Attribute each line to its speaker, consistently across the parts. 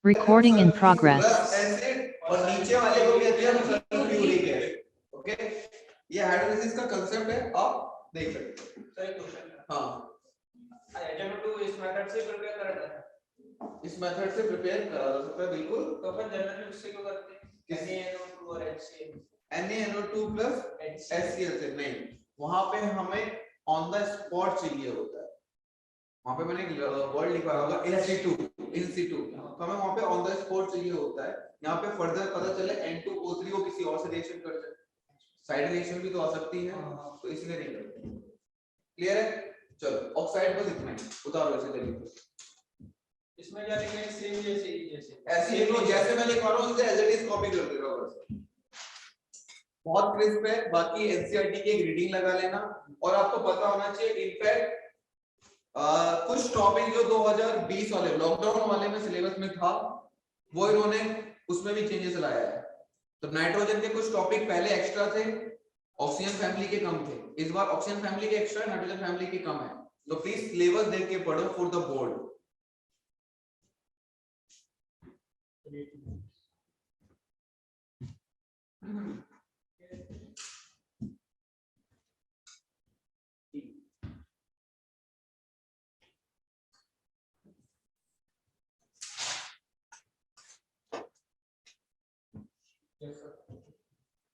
Speaker 1: Recording in progress.
Speaker 2: Acid और नीचे वाले को कहते हैं सल्फ्यूरिक एसिड। ओके, ये हाइड्रोलिसिस का कांसेप्ट है, आप देख सकते हो। सही क्वेश्चन। हां, HNO2 इस मेथड से प्रिपेयर करा जाता है, इस मेथड से प्रिपेयर करा जा सकता है बिल्कुल। तो अपन जनरली उससे क्यों करते हैं? NaNO2 और HCl, NaNO2 प्लस HCl से नहीं, वहां पे हमें ऑन द स्पॉट चाहिए होता है। वहां पे मैंने एक वर्ड लिखा होगा इन सिटू, तो हमें वहां पे ऑन द स्पॉट चाहिए होता है। यहाँ पे फर्दर पता चले N2O3 को किसी और से रिएक्शन कर जाए, साइड रिएक्शन भी तो आ सकती है, तो इसलिए नहीं करते। क्लियर है? चलो, ऑक्साइड बस इतना ही, उतारो ऐसे करिए। इसमें क्या लिखना है? सेम जैसे ऐसे ही लो, जैसे मैं लिखवा रहा हूं उसे एज इट इज कॉपी कर दे रहा हूं बस। बहुत क्रिस्प है। बाकी एनसीईआरटी की एक रीडिंग लगा लेना, और आपको पता होना चाहिए इनफैक्ट कुछ टॉपिक जो 2020 वाले लॉकडाउन वाले में सिलेबस में था, वो इन्होंने उसमें भी चेंजेस लाया है। तो नाइट्रोजन के कुछ टॉपिक पहले एक्स्ट्रा थे, ऑक्सीजन फैमिली के कम थे। इस बार ऑक्सीजन फैमिली के एक्स्ट्रा, नाइट्रोजन फैमिली के कम है। तो प्लीज सिलेबस देख के पढ़ो फॉर द बोर्ड।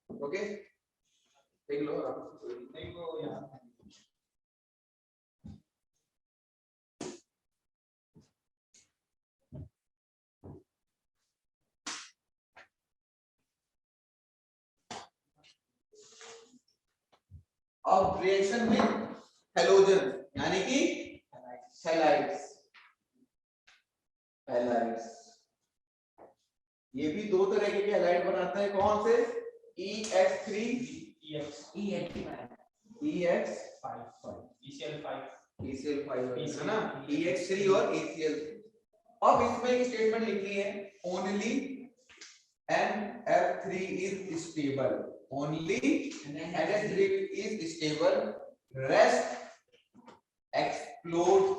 Speaker 2: ओके, देख लो यहाँ। अब रिएक्शन में हेलोजन यानी कि हैलाइड्स, ये भी दो तरह के हैलाइड बनाते हैं। कौन से? EX3 ECl5 है ना, EX3 और ACl3। अब इसमें एक स्टेटमेंट लिखनी है, only NF3 is stable, only NF3 is stable, rest explodes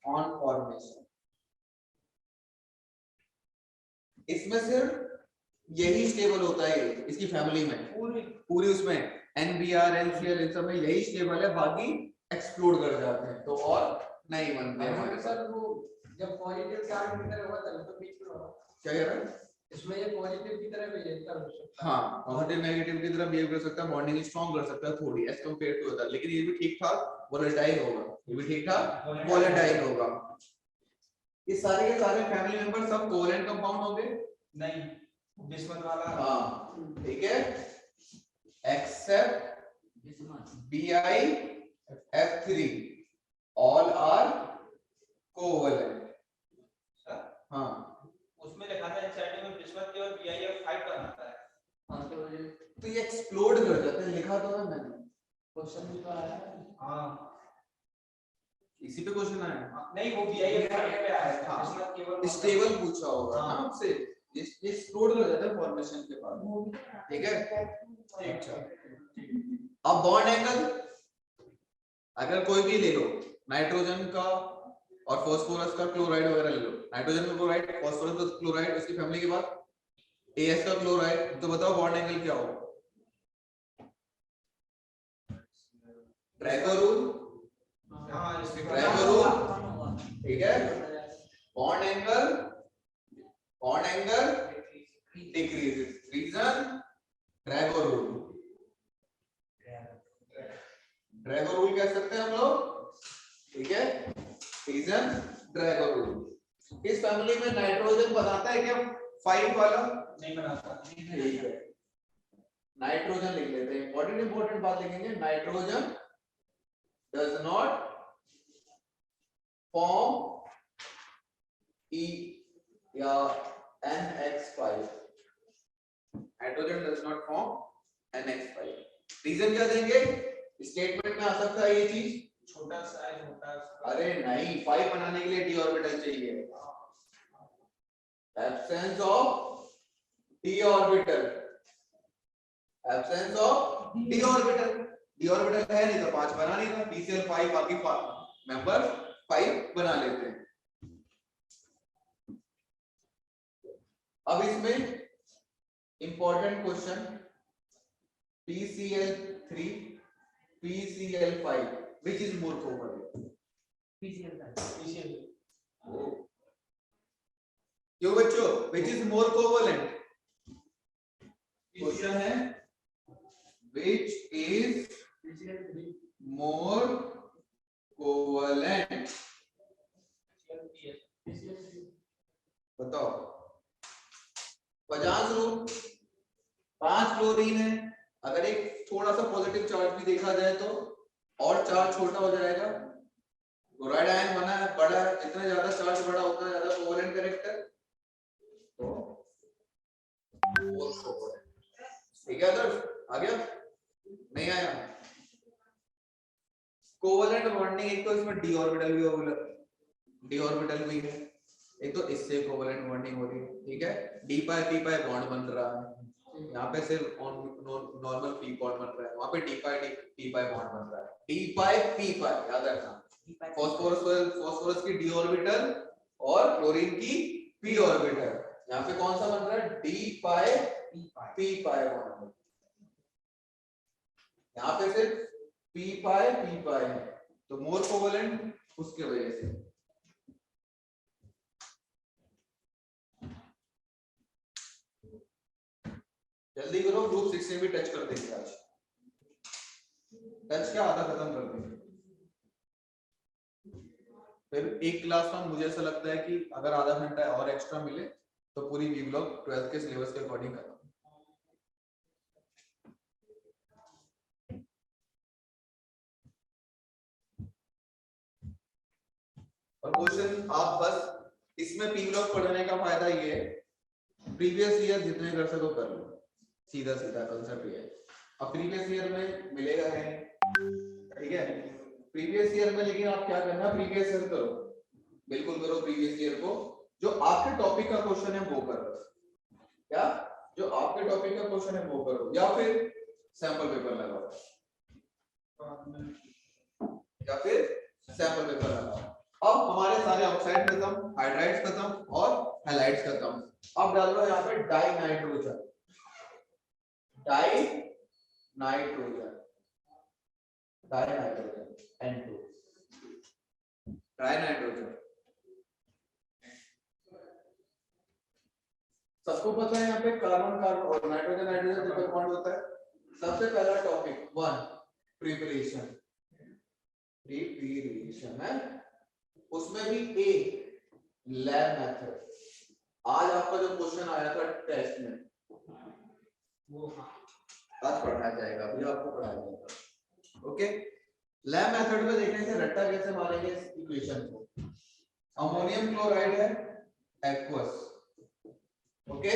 Speaker 2: on formation. इसमें सिर्फ यही स्टेबल होता है इसकी फैमिली में, पूरी उसमें NBr NCl इन सब में यही स्टेबल है, बाकी एक्सप्लोड कर जाते हैं तो और नहीं बनते हमारे साथ। वो जब पॉजिटिव चार्ज की तरह होता है तो बीच में क्या कह रहा है इसमें, ये पॉजिटिव की तरह बिहेव कर सकता है। हां, पॉजिटिव नेगेटिव की तरह बिहेव कर सकता है, बॉन्डिंग स्ट्रांग कर सकता है थोड़ी एज कंपेयर टू अदर, लेकिन ये भी ठीक ठाक वोलेटाइल होगा, ये भी ठीक ठाक वोलेटाइल होगा। ये सारे के सारे फैमिली मेंबर सब कोवेलेंट कंपाउंड होंगे? नहीं, बिस्मथ वाला। हां, ठीक है, accept BiF3 all are covalent. हां, उसमें लिखा था एचआईडी में बिस्मथ के और BiF5 का आता है। हां, तो ये एक्सप्लोड कर जाते हैं, लिखा तो है मैंने, क्वेश्चन भी तो आया है। हां, इसी पे क्वेश्चन आया नहीं, वो BiF5 पे आया था, बिस्मथ केवल स्टेबल पूछा होगा ना आपसे। ये एक्सप्लोड कर जाता है फॉर्मेशन के बाद, ठीक है। अब बॉन्ड एंगल अगर कोई भी ले लो, नाइट्रोजन का और फास्फोरस का क्लोराइड वगैरह ले लो, नाइट्रोजन का क्लोराइड, फास्फोरस का क्लोराइड, उसकी फैमिली के बाद AS का क्लोराइड, तो बताओ बॉन्ड एंगल क्या होगा? ड्रैगर रूल, ठीक है। Bond angle decreases, reason Drago rule. Drago rule कह सकते हैं हम लोग, ठीक है, रीजन ड्रैगर रूल। इस फैमिली में नाइट्रोजन बनाता है क्या 5 वाला? नहीं बनाता, ठीक है। नाइट्रोजन लिख लेते हैं, इंपॉर्टेंट बात लिखेंगे, nitrogen does not form E या NH5, nitrogen does not form NH5। Reason क्या देंगे? स्टेटमेंट में आ सकता है ये चीज, छोटा सा है, छोटा सा। अरे नहीं, 5 बनाने के लिए d ऑर्बिटल चाहिए, absence of d orbital, absence of d orbital. d orbital है नहीं तो 5 बना नहीं था, BCl5 बाकी मेंबर 5 बना लेते हैं। अब इसमें important question PCl3 PCl5 which is more covalent? PCl5 क्यों बच्चों which is more covalent? Question है which is more covalent? बताओ 50 लोग 5 क्लोरीन है, अगर एक थोड़ा सा पॉजिटिव चार्ज भी देखा जाए तो और चार्ज छोटा हो जाएगा। क्लोराइड आयन बना है बड़ा है, जितना ज्यादा चार्ज बड़ा उतना ज्यादा कोवेलेंट कैरेक्टर, तो ठीक है दर्श आ गया नहीं आया? कोवेलेंट बॉन्डिंग एक तो इसमें डी ऑर्बिटल भी है, एक तो इससे कोवेलेंट बॉन्डिंग हो रही है, ठीक है। डी पाई पी पाई बॉन्ड बन रहा है, यहाँ पे सिर्फ नॉर्मल पी बॉन्ड बन रहा है, वहां पे डी पाई पी पाई बॉन्ड बन रहा है। डी पाई पी पाई याद रखना, फास्फोरस की डी ऑर्बिटल और क्लोरीन की पी ऑर्बिटल, यहाँ पे कौन सा बन रहा है? डी पाई पी पाई बॉन्ड, यहाँ पे सिर्फ पी पाई है, तो मोर कोवेलेंट उसके वजह से। जल्दी करो, ग्रुप 6 में भी टच कर देंगे आज, टच क्या आधा खत्म कर देंगे। फिर एक क्लास में मुझे ऐसा लगता है कि अगर आधा घंटा और एक्स्ट्रा मिले तो पूरी बी ब्लॉक 12th के सिलेबस के अकॉर्डिंग खत्म। और क्वेश्चन आप बस इसमें पी ब्लॉक पढ़ने का फायदा ये है, प्रीवियस ईयर जितने कर सको कर लो, सीधा कंसेप्ट ये है। अब प्रीवियस ईयर में मिलेगा है, ठीक है, प्रीवियस ईयर में, लेकिन आप क्या करना, प्रीवियस ईयर करो, बिल्कुल करो प्रीवियस ईयर को, जो आपके टॉपिक का क्वेश्चन है वो करो, क्या जो आपके टॉपिक का क्वेश्चन है वो करो, या फिर सैंपल पेपर लगाओ, या फिर सैंपल पेपर लगाओ। अब हमारे सारे ऑक्साइड खत्म, हाइड्राइड्स खत्म और हैलाइड्स खत्म। अब डालो यहाँ पे die nitrogen N2, die nitrogen. सबको पता है यहाँ पे कार्बन कार्बन और नाइट्रोजन ट्रिपल बॉन्ड होता है। सबसे पहला टॉपिक 1 प्रिपरेशन है, उसमें भी ए लैब मेथड। आज आपका जो क्वेश्चन आया था टेस्ट में वो आज पढ़ाया जाएगा, अभी आपको पढ़ाया जाएगा, ओके। लैब मेथड में देखने से रट्टा कैसे मारेंगे इस इक्वेशन को। अमोनियम क्लोराइड है एक्वस, ओके,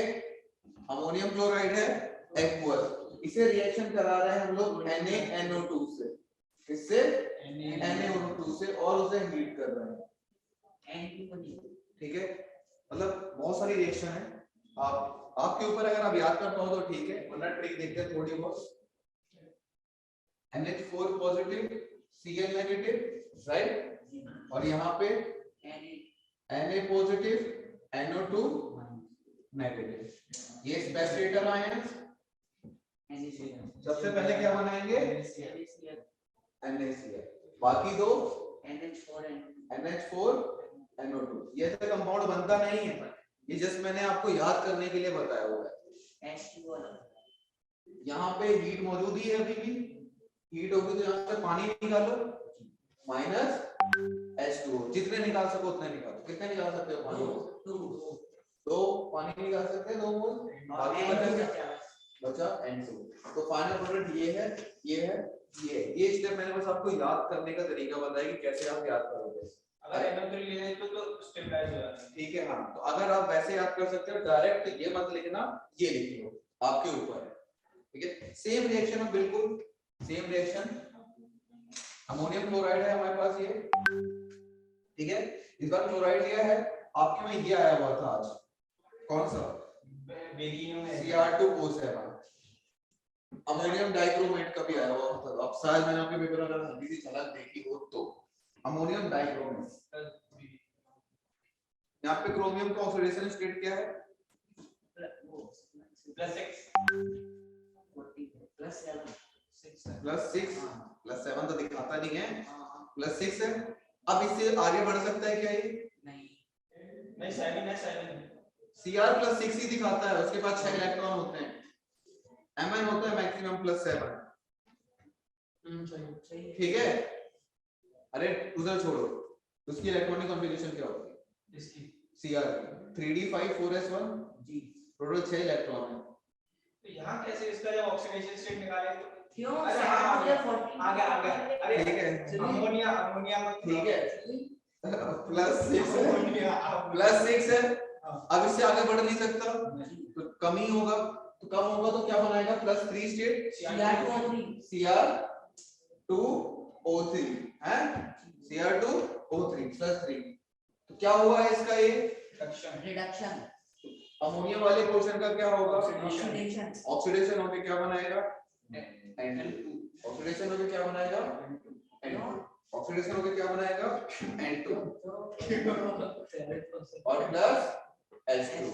Speaker 2: अमोनियम क्लोराइड है एक्वस, इसे रिएक्शन करा रहे हैं हम लोग NaNO2 से, इससे NaNO2 से, और उसे हीट कर रहे हैं, ठीक है। मतलब बहुत सारी रिएक्शन है, आपके ऊपर, अगर आप याद कर पाओ तो ठीक है, वरना ट्रिक देखते हैं थोड़ी बहुत। NH4 positive Cl negative, right, और यहाँ पे Na पॉजिटिव NO2 नेगेटिव, ये स्पेसिएटर आयंस। सबसे पहले क्या बनाएंगे? NaCl, बाकी दो NH4 NO2। ये तो कंपाउंड बनता नहीं है, ये जस्ट मैंने आपको याद करने के लिए बताया हुआ है। यहाँ पे हीट मौजूद ही है, अभी भी हीट होगी तो यहाँ से पानी निकालो माइनस H2O, जितने निकाल सको उतने निकालो। कितने निकाल सकते हो पानी? 2 पानी निकाल सकते हैं, 2 मोल, बाकी बचा N2। तो फाइनल प्रोडक्ट ये है, ये स्टेप मैंने बस आपको याद करने का तरीका बताया कि कैसे आप याद करोगे। अगर NO3 लेने तो स्टेबलाइज हो जाता है, ठीक है। हाँ, तो अगर आप वैसे याद कर सकते हो, डायरेक्ट ये मत लिखना, ये लिखिए, आपके ऊपर है, ठीक है। सेम रिएक्शन है, बिल्कुल सेम रिएक्शन। अमोनियम क्लोराइड है हमारे पास ये, ठीक है। इस बार क्लोराइड लिया है, आपके में ये आया हुआ था आज, कौन सा? Cr2O7। अमोनियम डाइक्रोमेट का भी आया हुआ था, अब शायद मैंने आपके पेपर में हल्की सी झलक देखी हो तो। अमोनियम डाइक्रोमेट, यहाँ पे क्रोमियम का ऑक्सीडेशन स्टेट क्या है? प्लस 7 तो दिखाता नहीं है, +6 है। अब इससे आगे बढ़ सकता है क्या ये? नहीं 7 है, 7 Cr +6 ही दिखाता है, उसके पास 6 इलेक्ट्रॉन होते हैं। Mn होता है मैक्सिमम +7। ठीक है। अरे उधर छोड़ो, उसकी इलेक्ट्रॉनिक कॉन्फ़िगरेशन क्या होती है? इसकी Cr 3d5 4s1 जी, टोटल 6 इलेक्ट्रॉन है। तो यहाँ कैसे इसका जब ऑक्सीडेशन स्टेट निकाले तो क्यों? अरे आ गया अरे ठीक है, अमोनिया ठीक है +6 है। अब इससे आगे बढ़ नहीं सकता तो कम ही होगा, तो कम होगा तो क्या बनाएगा? +3 स्टेट Cr2O3 है, Cr2O3 +3। तो क्या हुआ है इसका? ये रिडक्शन। अमोनिया वाले पोर्शन का क्या होगा? ऑक्सीडेशन होके क्या बनाएगा? N2। ऑक्सीडेशन होके क्या बनाएगा? N2। ऑक्सीडेशन होके क्या बनाएगा? N2 और प्लस H2।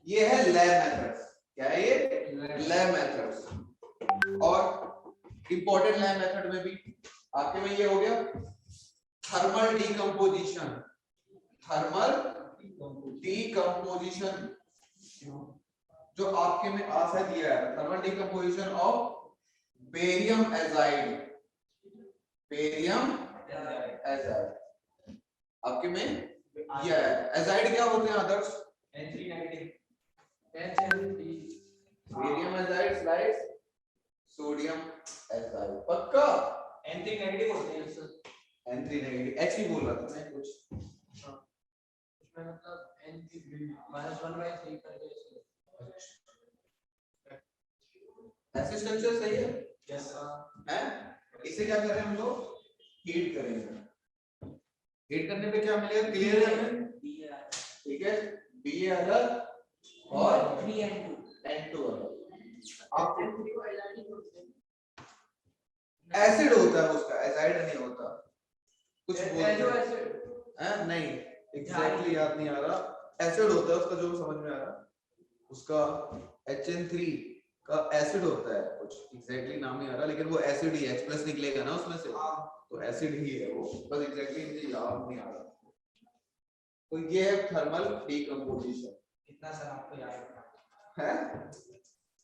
Speaker 2: ये है लैब मेथड्स। क्या है ये? Lab methods. और इंपॉर्टेंट लैब मेथड में भी आपके में ये हो गया थर्मल डीकंपोजिशन। थर्मल डीकंपोजिशन जो आपके में आशा दिया है, thermal decomposition of barium azide. Barium azide आपके में दिया है। एजाइड क्या होते हैं आदर्श? N3 negative, barium azide slides sodium azide. पक्का N3 नेगेटिव होते हैं सर। N3 नेगेटिव H भी बोल रहा था मैं कुछ, उसमें मतलब N3 -1/3 करके ऐसे स्ट्रक्चर सही है। Yes sir. हैं इसे क्या कर रहे हैं हम लोग? हीट करेंगे। हीट करने पे क्या मिलेगा? क्लियर है हमें? ठीक है, Ba अलग और 3N2 अलग। आप एसिड होता है उसका, एजाइड नहीं होता। कुछ बोलते हैं नहीं, एग्जैक्टली याद नहीं आ रहा। एसिड होता है उसका, जो समझ में आ रहा उसका HN3 का एसिड होता है कुछ, एग्जैक्टली नाम नहीं आ रहा, लेकिन वो एसिड ही है। H+ निकलेगा ना उसमें से, तो एसिड ही है वो, बस एग्जैक्टली मुझे याद नहीं आ रहा। तो ये है थर्मल डीकंपोजिशन। कितना सर आपको याद है?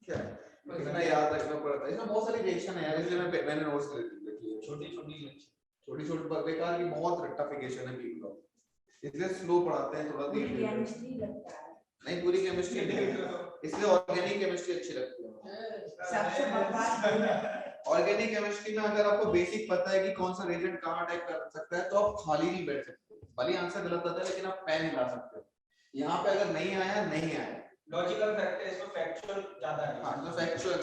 Speaker 2: क्या इतना याद रखना पड़ता है? इसमें बहुत सारी रिएक्शन है यार, इसलिए मैंने नोट्स लिखी है। छोटी-छोटी बेकार की बहुत रट्टाफिकेशन है पीक का, इसलिए स्लो पढ़ाते हैं थोड़ा धीरे धीरे। केमिस्ट्री लगता है नहीं, पूरी केमिस्ट्री नहीं, इसलिए ऑर्गेनिक केमिस्ट्री अच्छी लगती है सबसे बकवास। ऑर्गेनिक केमिस्ट्री में अगर आपको बेसिक पता है कि कौन सा रिएजेंट कहां अटैक कर सकता है, तो आप खाली नहीं बैठ सकते। भले आंसर गलत आता है लेकिन आप पेन हिला सकते हो। यहाँ पे अगर नहीं आया नहीं आया, लॉजिकल फैक्ट है, इसमें फैक्चुअल ज्यादा है। हाँ तो फैक्चुअल है,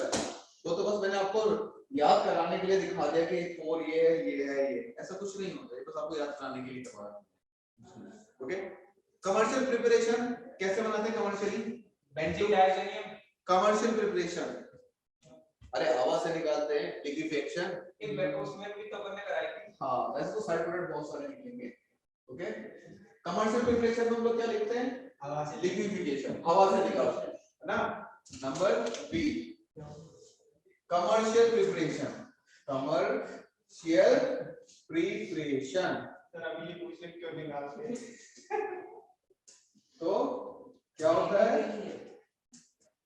Speaker 2: तो बस मैंने आपको याद कराने के लिए दिखा दिया कि 4 ये है ये, ऐसा कुछ नहीं होता है, बस आपको याद कराने के लिए करवा। ओके, कमर्शियल प्रिपरेशन कैसे बनाते हैं? कमर्शियली बेंजीन डाइजेनियम कमर्शियल प्रिपरेशन, अरे हवा से निकालते हैं, लिक्विफिकेशन। एक उसमें भी तो करने कराई थी। हां, वैसे तो साइड प्रोडक्ट बहुत सारे निकलेंगे। ओके, कमर्शियल प्रिपरेशन में हम लोग क्या लिखते हैं? हवा से लिक्विफिकेशन, हवा से निकालते हैं, है ना। Number B commercial preparation. Commercial preparation sir अभी ये पूछने क्यों निकालते हैं? तो क्या होता है?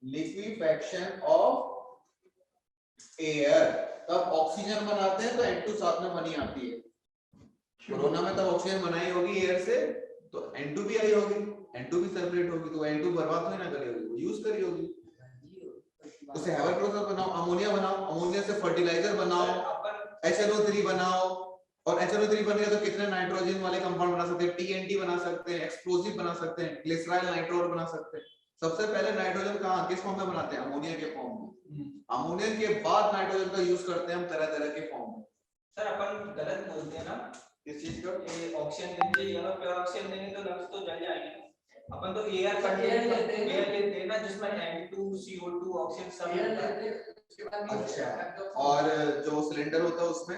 Speaker 2: Liquefaction of air. तब ऑक्सीजन बनाते हैं तो N2 साथ में बनी आती है। कोरोना में तब ऑक्सीजन बनाई होगी एयर से, तो N2 भी आई होगी, N2 भी सेपरेट होगी, तो N2 बर्बाद तो ही ना करी होगी, वो यूज करी होगी। उसे हैवर प्रोसेस बनाओ, अमोनिया बनाओ, अमोनिया से फर्टिलाइजर बनाओ, HNO3 बनाओ, और HNO3 बन गया तो कितने नाइट्रोजन वाले कंपाउंड बना सकते हैं? TNT बना सकते हैं, एक्सप्लोसिव बना सकते हैं, ग्लिसराइल नाइट्रोल बना सकते हैं। सबसे पहले नाइट्रोजन कहां किस फॉर्म में बनाते हैं? अमोनिया के फॉर्म में। अमोनिया के बाद नाइट्रोजन का यूज करते हैं हम तरह तरह के फॉर्म में। सर अपन गलत बोलते हैं ना किस चीज का? ये ऑक्सीजन देंगे या ना प्योर ऑक्सीजन देंगे तो लंग्स तो जल जाएंगे। अपन तो एयर लेते हैं ना, जिसमें N2 CO2 ऑक्सीजन सब लेते हैं उसके बाद। अच्छा, और जो सिलेंडर होता है उसमें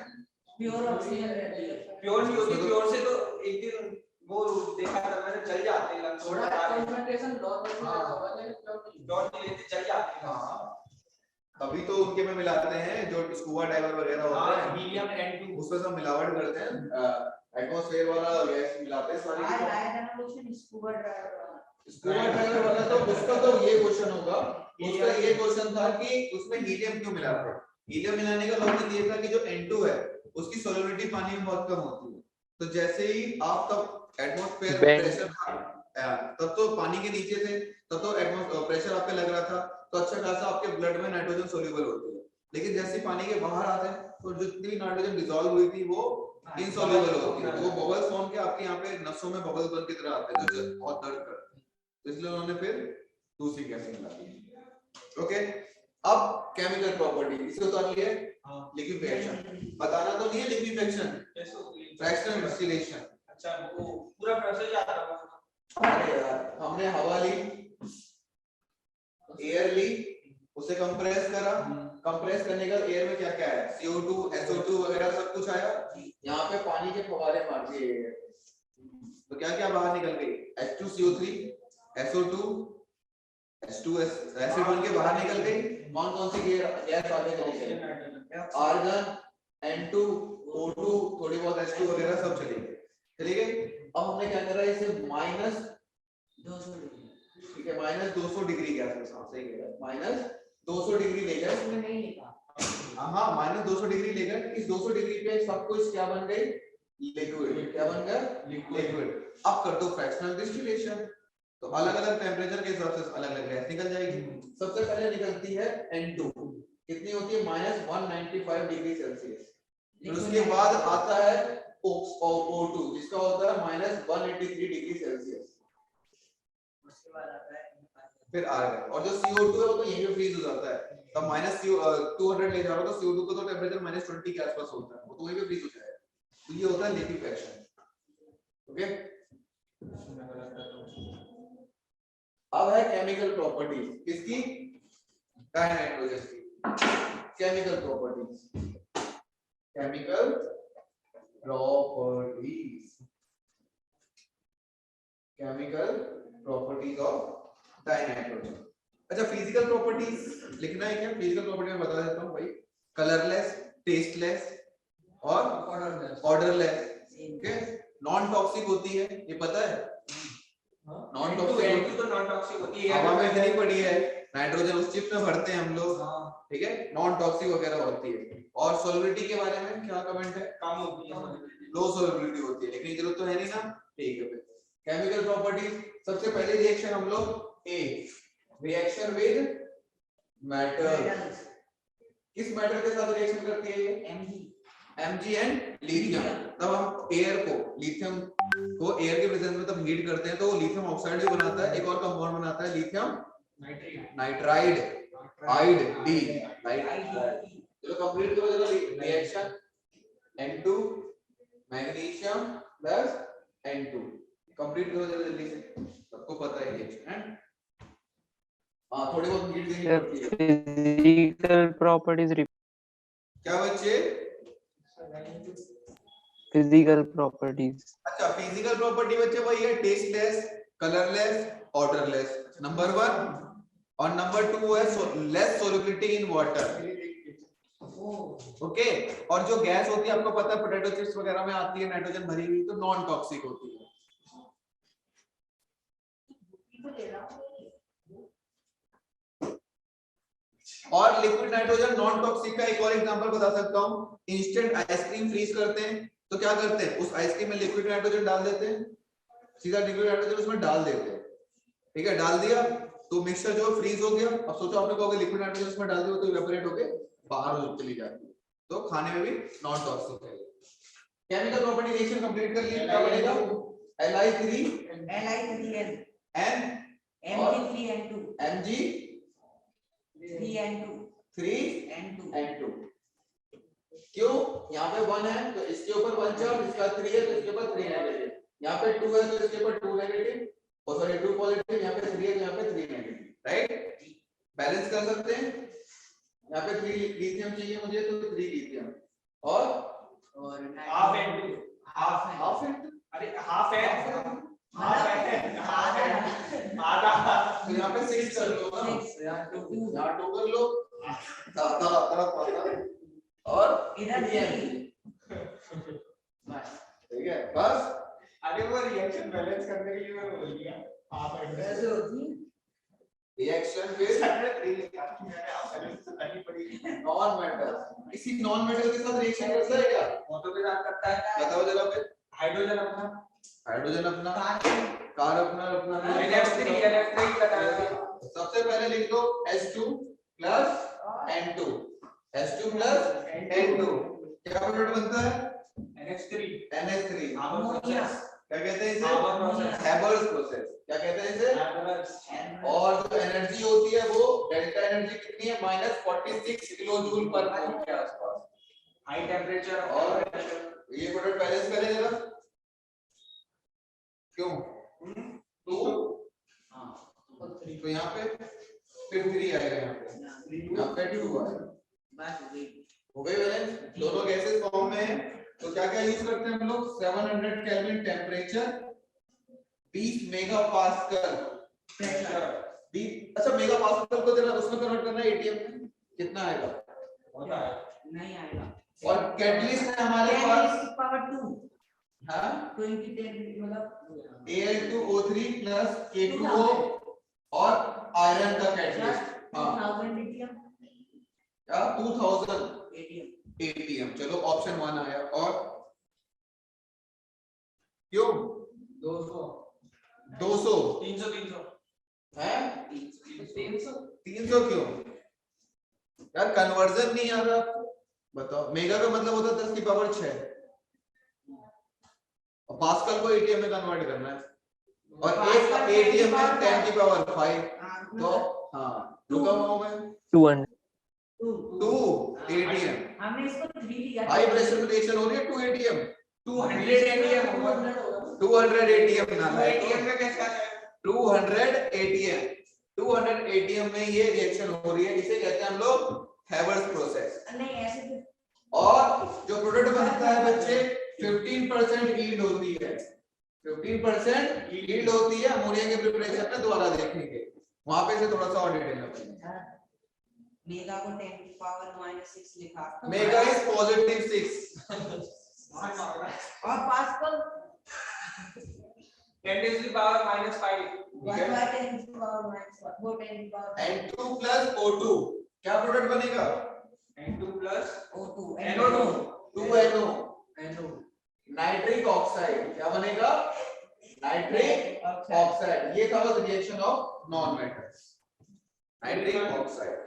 Speaker 2: प्योर ऑक्सीजन रहती है। प्योर नहीं होती, प्योर से तो एक दिन वो देखा था मैंने, जल जाते हैं
Speaker 1: थोड़ा कंसंट्रेशन नॉर्मल
Speaker 2: लेते जल जाते हैं।
Speaker 3: हाँ तभी तो उनके में मिलाते हैं जो स्कूबा डाइवर वगैरह होते हैं,
Speaker 2: हीलियम N2
Speaker 3: उसमें सब मिलावट करते हैं, एटमॉस्फेयर वाला गैस मिलाते हैं सारी चीजें। स्कूबा ड्राइवर वाला तो उसका तो ये क्वेश्चन होगा, उसका ये क्वेश्चन था कि उसमें हीलियम क्यों मिलाते हैं। हीलियम मिलाने का लॉजिक ये था कि जो N2 है उसकी सॉल्युबिलिटी पानी में बहुत कम होती है, तो जैसे ही आप तब एटमॉस्फेयर प्रेशर तब तो पानी के नीचे थे, तब तो एटमॉस्फेयर प्रेशर आप पे लग रहा था, तो अच्छा खासा आपके ब्लड में नाइट्रोजन सोल्यूबल होती है, लेकिन जैसे पानी के बाहर आते हैं तो जितनी नाइट्रोजन डिसॉल्व हुई थी वो इनसॉल्युबल होती है, तो वो बबल्स फॉर्म के आपके यहाँ पे नसों में बबल्स बन की तरह आते हैं जो बहुत दर्द करते हैं, तो इसलिए उन्होंने फिर दूसरी गैस मिला दी। ओके, अब केमिकल प्रॉपर्टी इसको उतार लिया है, लिक्विफिकेशन बताना तो नहीं है, लिक्विफिकेशन फ्रैक्शनल डिस्टिलेशन।
Speaker 2: अच्छा वो पूरा प्रोसेस आता है।
Speaker 3: अरे यार हमने हवा ली, एयर ली, उसे कंप्रेस करा, कंप्रेस करने का एयर में क्या क्या है, CO2 SO2 वगैरह सब कुछ आया, यहाँ पे पानी के फव्वारे मार दिए, तो क्या क्या बाहर निकल गई, H2CO3 SO2 H2S एसिड बन के बाहर निकल गई। कौन सी गैस आगे चली गई, आर्गन N2 O2 थोड़ी बहुत H2 वगैरह सब चली गई, चली गई। अब हमने क्या करा, इसे -200 डिग्री, ठीक है, -200 डिग्री गैस के साथ, सही कह रहा है, -200 डिग्री लेकर, इसमें नहीं लिखा, हाँ -200 डिग्री लेकर, इस 200 डिग्री पे सब कुछ क्या बन गई, लिक्विड, क्या बन गया, लिक्विड। अब कर दो फ्रैक्शनल डिस्टिलेशन, तो अलग अलग टेम्परेचर के हिसाब से अलग अलग गैस निकल जाएगी। सबसे पहले निकलती है N2, कितनी होती है, -195 डिग्री सेल्सियस, फिर उसके बाद आता है O2 जिसका होता है -183 डिग्री सेल्सियस, उसके बाद आता है फिर आर्गन, और जो CO2 है वो तो यहीं पे फ्रीज हो जाता है, तब -200 ले जा रहा हो तो CO2 का तो टेम्परेचर -20 के आसपास होता है, वो तो वहीं पे फ्रीज हो जाएगा, तो ये होता है लिक्विफिकेशन। ओके, अब है केमिकल प्रॉपर्टीज, किसकी, डायनाइट्रोजन की chemical properties, chemical properties, chemical properties of dinitrogen. अच्छा, फिजिकल प्रॉपर्टीज लिखना है क्या, फिजिकल प्रॉपर्टी में बता देता हूं भाई, कलरलेस, टेस्टलेस और ऑर्डरलेस, ओके, नॉन टॉक्सिक होती है, ये पता है, नॉन टॉक्सिक
Speaker 2: तो नॉन टॉक्सिक होती है,
Speaker 3: हवा में नहीं पड़ी है, नाइट्रोजन उस चिप में भरते हैं हम लोग, ठीक है, नॉन टॉक्सिक वगैरह होती है। और सोलबिलिटी के बारे में क्या कमेंट है,
Speaker 2: कम होती है,
Speaker 3: लो सोलबिलिटी होती है, लेकिन जरूरत तो है नहीं ना, ठीक है। फिर केमिकल प्रॉपर्टीज, सबसे पहले रिएक्शन हम लोग ए, रिएक्शन विद मेटल, किस मेटल के साथ रिएक्शन करती है ये, Mg एंड लिथियम। तब हम एयर को, लिथियम को एयर के प्रेजेंस में तब हीट करते हैं तो वो लिथियम ऑक्साइड भी बनाता है, एक और कंपाउंड बनाता है लिथियम नाइट्राइड, आइड डी, चलो कंप्लीट करो जरा reaction, N2 magnesium plus N2, complete करो जरा जल्दी से, सबको पता है रिएक्शन है, हां थोड़ी बहुत हीट देनी पड़ती है।
Speaker 4: फिजिकल प्रॉपर्टीज,
Speaker 3: क्या बच्चे,
Speaker 4: फिजिकल प्रॉपर्टीज,
Speaker 3: अच्छा फिजिकल प्रॉपर्टी बच्चे वही है, टेस्टलेस, कलरलेस, ऑर्डरलेस, नंबर 1, और नंबर 2 है less solubility in water, okay. और जो गैस होती है आपको पता है पोटैटो चिप्स वगैरह में आती है नाइट्रोजन भरी हुई, तो नॉन टॉक्सिक होती है। और लिक्विड नाइट्रोजन नॉन टॉक्सिक का एक और एग्जांपल बता सकता हूं, इंस्टेंट आइसक्रीम फ्रीज करते हैं तो क्या करते हैं, उस आइसक्रीम में लिक्विड नाइट्रोजन डाल देते हैं, सीधा लिक्विड नाइट्रोजन उसमें डाल देते हैं, ठीक है, डाल दिया तो मिक्सचर जो फ्रीज हो गया। अब सोचो आपने कहोगे लिक्विड नाइट्रोजन उसमें डाल दिया तो इवेपोरेट होके बाहर चली जाती है, तो खाने में भी नॉन टॉक्सिक है। केमिकल प्रॉपर्टी रिएक्शन कंप्लीट कर लिया, क्या बनेगा, Li3N Mg3N2 Mg3N2 क्यों, यहाँ पे 1 है तो इसके ऊपर 1 चार्ज, इसका 3 है तो इसके ऊपर 3 नेगेटिव, यहाँ पे 2 है तो इसके ऊपर 2 नेगेटिव, और सॉरी 2 पॉजिटिव, यहाँ पे 3 है तो यहाँ पे 3 नेगेटिव, राइट, बैलेंस कर सकते हैं। यहाँ पे 3 लिथियम चाहिए मुझे तो 3 लिथियम और
Speaker 2: हाफ N2 अरे हाफ है, आधा।
Speaker 3: तो यहाँ पे 6 कर लो ना, यहाँ 2 कर लो, और
Speaker 1: इधर
Speaker 3: ठीक है बस।
Speaker 2: अरे वो रिएक्शन बैलेंस करने के लिए मैं बोल दिया हाफ है।
Speaker 1: कैसे होती है?
Speaker 3: रिएक्शन फिर नॉन मेटल, किसी नॉन मेटल के साथ रिएक्शन करता है क्या?
Speaker 2: ऑटो के साथ करता है।
Speaker 3: बताओ जरा फिर।
Speaker 2: हाइड्रोजन अपना,
Speaker 3: हाइड्रोजन अपना, कार अपना,
Speaker 2: NH3 बताया।
Speaker 3: सबसे पहले लिख दो H2 plus N2, H2 plus N2 क्या प्रोडक्ट बनता है?
Speaker 2: NH3
Speaker 3: NH3।
Speaker 1: अमोनिया।
Speaker 3: क्या कहते हैं इसे?
Speaker 2: हाबर प्रोसेस।
Speaker 3: Haber's process. क्या कहते हैं इसे? और जो एनर्जी होती है वो डेल्टा एनर्जी कितनी है? -46 किलो जूल पर मोल के आसपास।
Speaker 2: हाई टेम्परेचर
Speaker 3: और ये प्रोडक्ट बैलेंस करें जरा, क्यों? 2 तो यहाँ पे फिर 3 आएगा, यहाँ पे 2 आएगा। हो गई बैलेंस? दोनों गैसेस फॉर्म में है। तो क्या क्या यूज करते हैं हम लोग? 700 kelvin temperature, 20 mega pascal pressure. अच्छा मेगा पास्कल को जरा उसमें कन्वर्ट करना है एटीएम में, कितना आएगा?
Speaker 2: होता है
Speaker 1: नहीं आएगा।
Speaker 3: और कैटलिस्ट है हमारे पास
Speaker 1: पावर 2
Speaker 3: हाँ
Speaker 1: 20 10 मतलब
Speaker 3: Al2O3 प्लस K2O और आयरन का कैटलिस्ट। हाँ
Speaker 1: 2000 एटीएम
Speaker 3: क्या? 2000
Speaker 1: एटीएम
Speaker 3: एटीएम। चलो ऑप्शन 1 आया। और क्यों
Speaker 2: 200
Speaker 3: 200
Speaker 2: 300
Speaker 3: है?
Speaker 2: 300
Speaker 3: क्यों यार? कन्वर्जन नहीं आ रहा आपको? बताओ। मेगा का मतलब होता है 10 की पावर 6 और पास्कल को एटीएम में कन्वर्ट करना है, और एक एटीएम में 10 की पावर 5। तो हाँ रुका हुआ मैं
Speaker 4: 200
Speaker 3: 2 एटीएम।
Speaker 1: हमने इसको 3 लिया।
Speaker 3: हाई प्रेशर में रिएक्शन हो रही है 2 एटीएम
Speaker 2: 200 एटीएम होगा।
Speaker 3: 200 एटीएम ना लाए
Speaker 2: एटीएम में कैसे आ जाएगा?
Speaker 3: 200 एटीएम में ये रिएक्शन हो रही है, इसे कहते हैं हम लोग हैबर्स प्रोसेस।
Speaker 1: नहीं ऐसे तो
Speaker 3: और जो प्रोडक्ट बनता है बच्चे 15% यील्ड होती है, 15% यील्ड होती है अमोनिया के प्रिपरेशन में। दोबारा देखेंगे वहां पे से थोड़ा सा और डिटेल में।
Speaker 1: मेगा को 10 की पावर -6 लिखा।
Speaker 3: मेगा इज पॉजिटिव 6
Speaker 1: और पास्कल
Speaker 2: 10 की पावर -5।
Speaker 1: 1 बाय 10 की पावर -1 वो 10 की पावर
Speaker 3: N2 प्लस O2 क्या प्रोडक्ट बनेगा?
Speaker 2: N2 plus
Speaker 1: O2
Speaker 2: NO2
Speaker 3: 2NO
Speaker 1: NO
Speaker 3: nitric oxide. क्या बनेगा? Nitric oxide. ये था reaction of non metals, nitric oxide,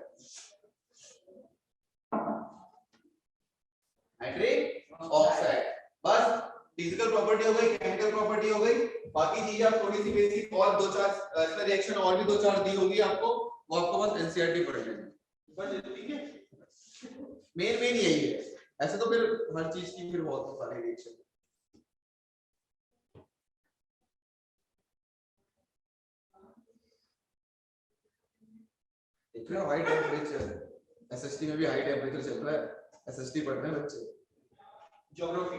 Speaker 3: nitric oxide. बस फिजिकल प्रॉपर्टी हो गई, केमिकल प्रॉपर्टी हो गई। बाकी चीजें आप थोड़ी सी बेसिक और 2-4 इसमें रिएक्शन और भी 2-4 दी होगी आपको, वो आपको बस एनसीईआरटी पढ़ लेना। मेन यही है। ऐसे तो फिर हर चीज की फिर बहुत सारी रिएक्शन। इतना हाई टेम्परेचर, एसएसटी में भी हाई टेम्परेचर चल रहा है। एसएसटी पढ़ रहे हैं बच्चे।
Speaker 2: ज्योग्राफी।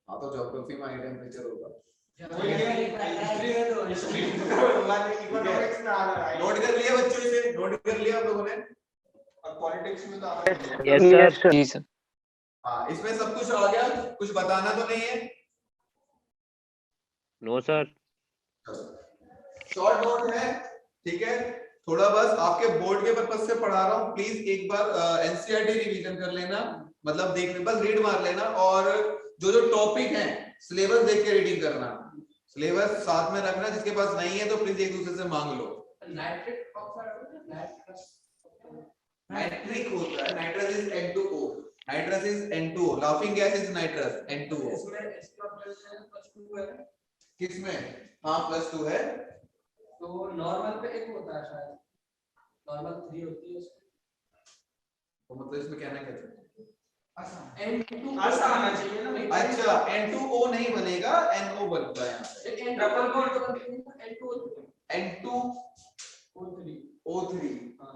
Speaker 3: हाँ तो ज्योग्राफी में हाई टेम्परेचर होगा।
Speaker 2: इकोनॉमिक्स में आ रहा है।
Speaker 3: नोट कर लिया बच्चों, इसे नोट कर लिया आप लोगों ने?
Speaker 2: और पॉलिटिक्स में तो आ रहा है।
Speaker 4: यस सर जी सर।
Speaker 3: हाँ इसमें सब कुछ आ गया, कुछ बताना तो नहीं है?
Speaker 4: No sir.
Speaker 3: शॉर्ट नोट है, ठीक है। थोड़ा बस आपके बोर्ड के पर्पस से पढ़ा रहा हूँ, प्लीज एक बार एनसीईआरटी रिवीजन कर लेना, मतलब देखने बस रीड मार लेना। और जो जो टॉपिक है सिलेबस देख के रीडिंग करना, सिलेबस साथ में रखना। जिसके पास नहीं है तो प्लीज एक दूसरे से मांग लो।
Speaker 2: नाइट्रिक ऑक्साइड
Speaker 3: नाइट्रिक होता है, nitrous is N2O, nitrous is N2O, laughing gas is nitrous N2O।
Speaker 2: इसमें इसका +2 है।
Speaker 3: किसमें? हाँ +2 है।
Speaker 2: तो नॉर्मल पे 1 होता है शायद, नॉर्मल 3 होती है उसमें।
Speaker 3: तो मतलब इसमें कहना क्या चाहते हैं?
Speaker 2: N2 ऐसा आना चाहिए ना।
Speaker 3: अच्छा N2O नहीं बनेगा, NO बनता है यहाँ पे।
Speaker 2: ट्रिपल बॉन्ड तो
Speaker 3: N2O3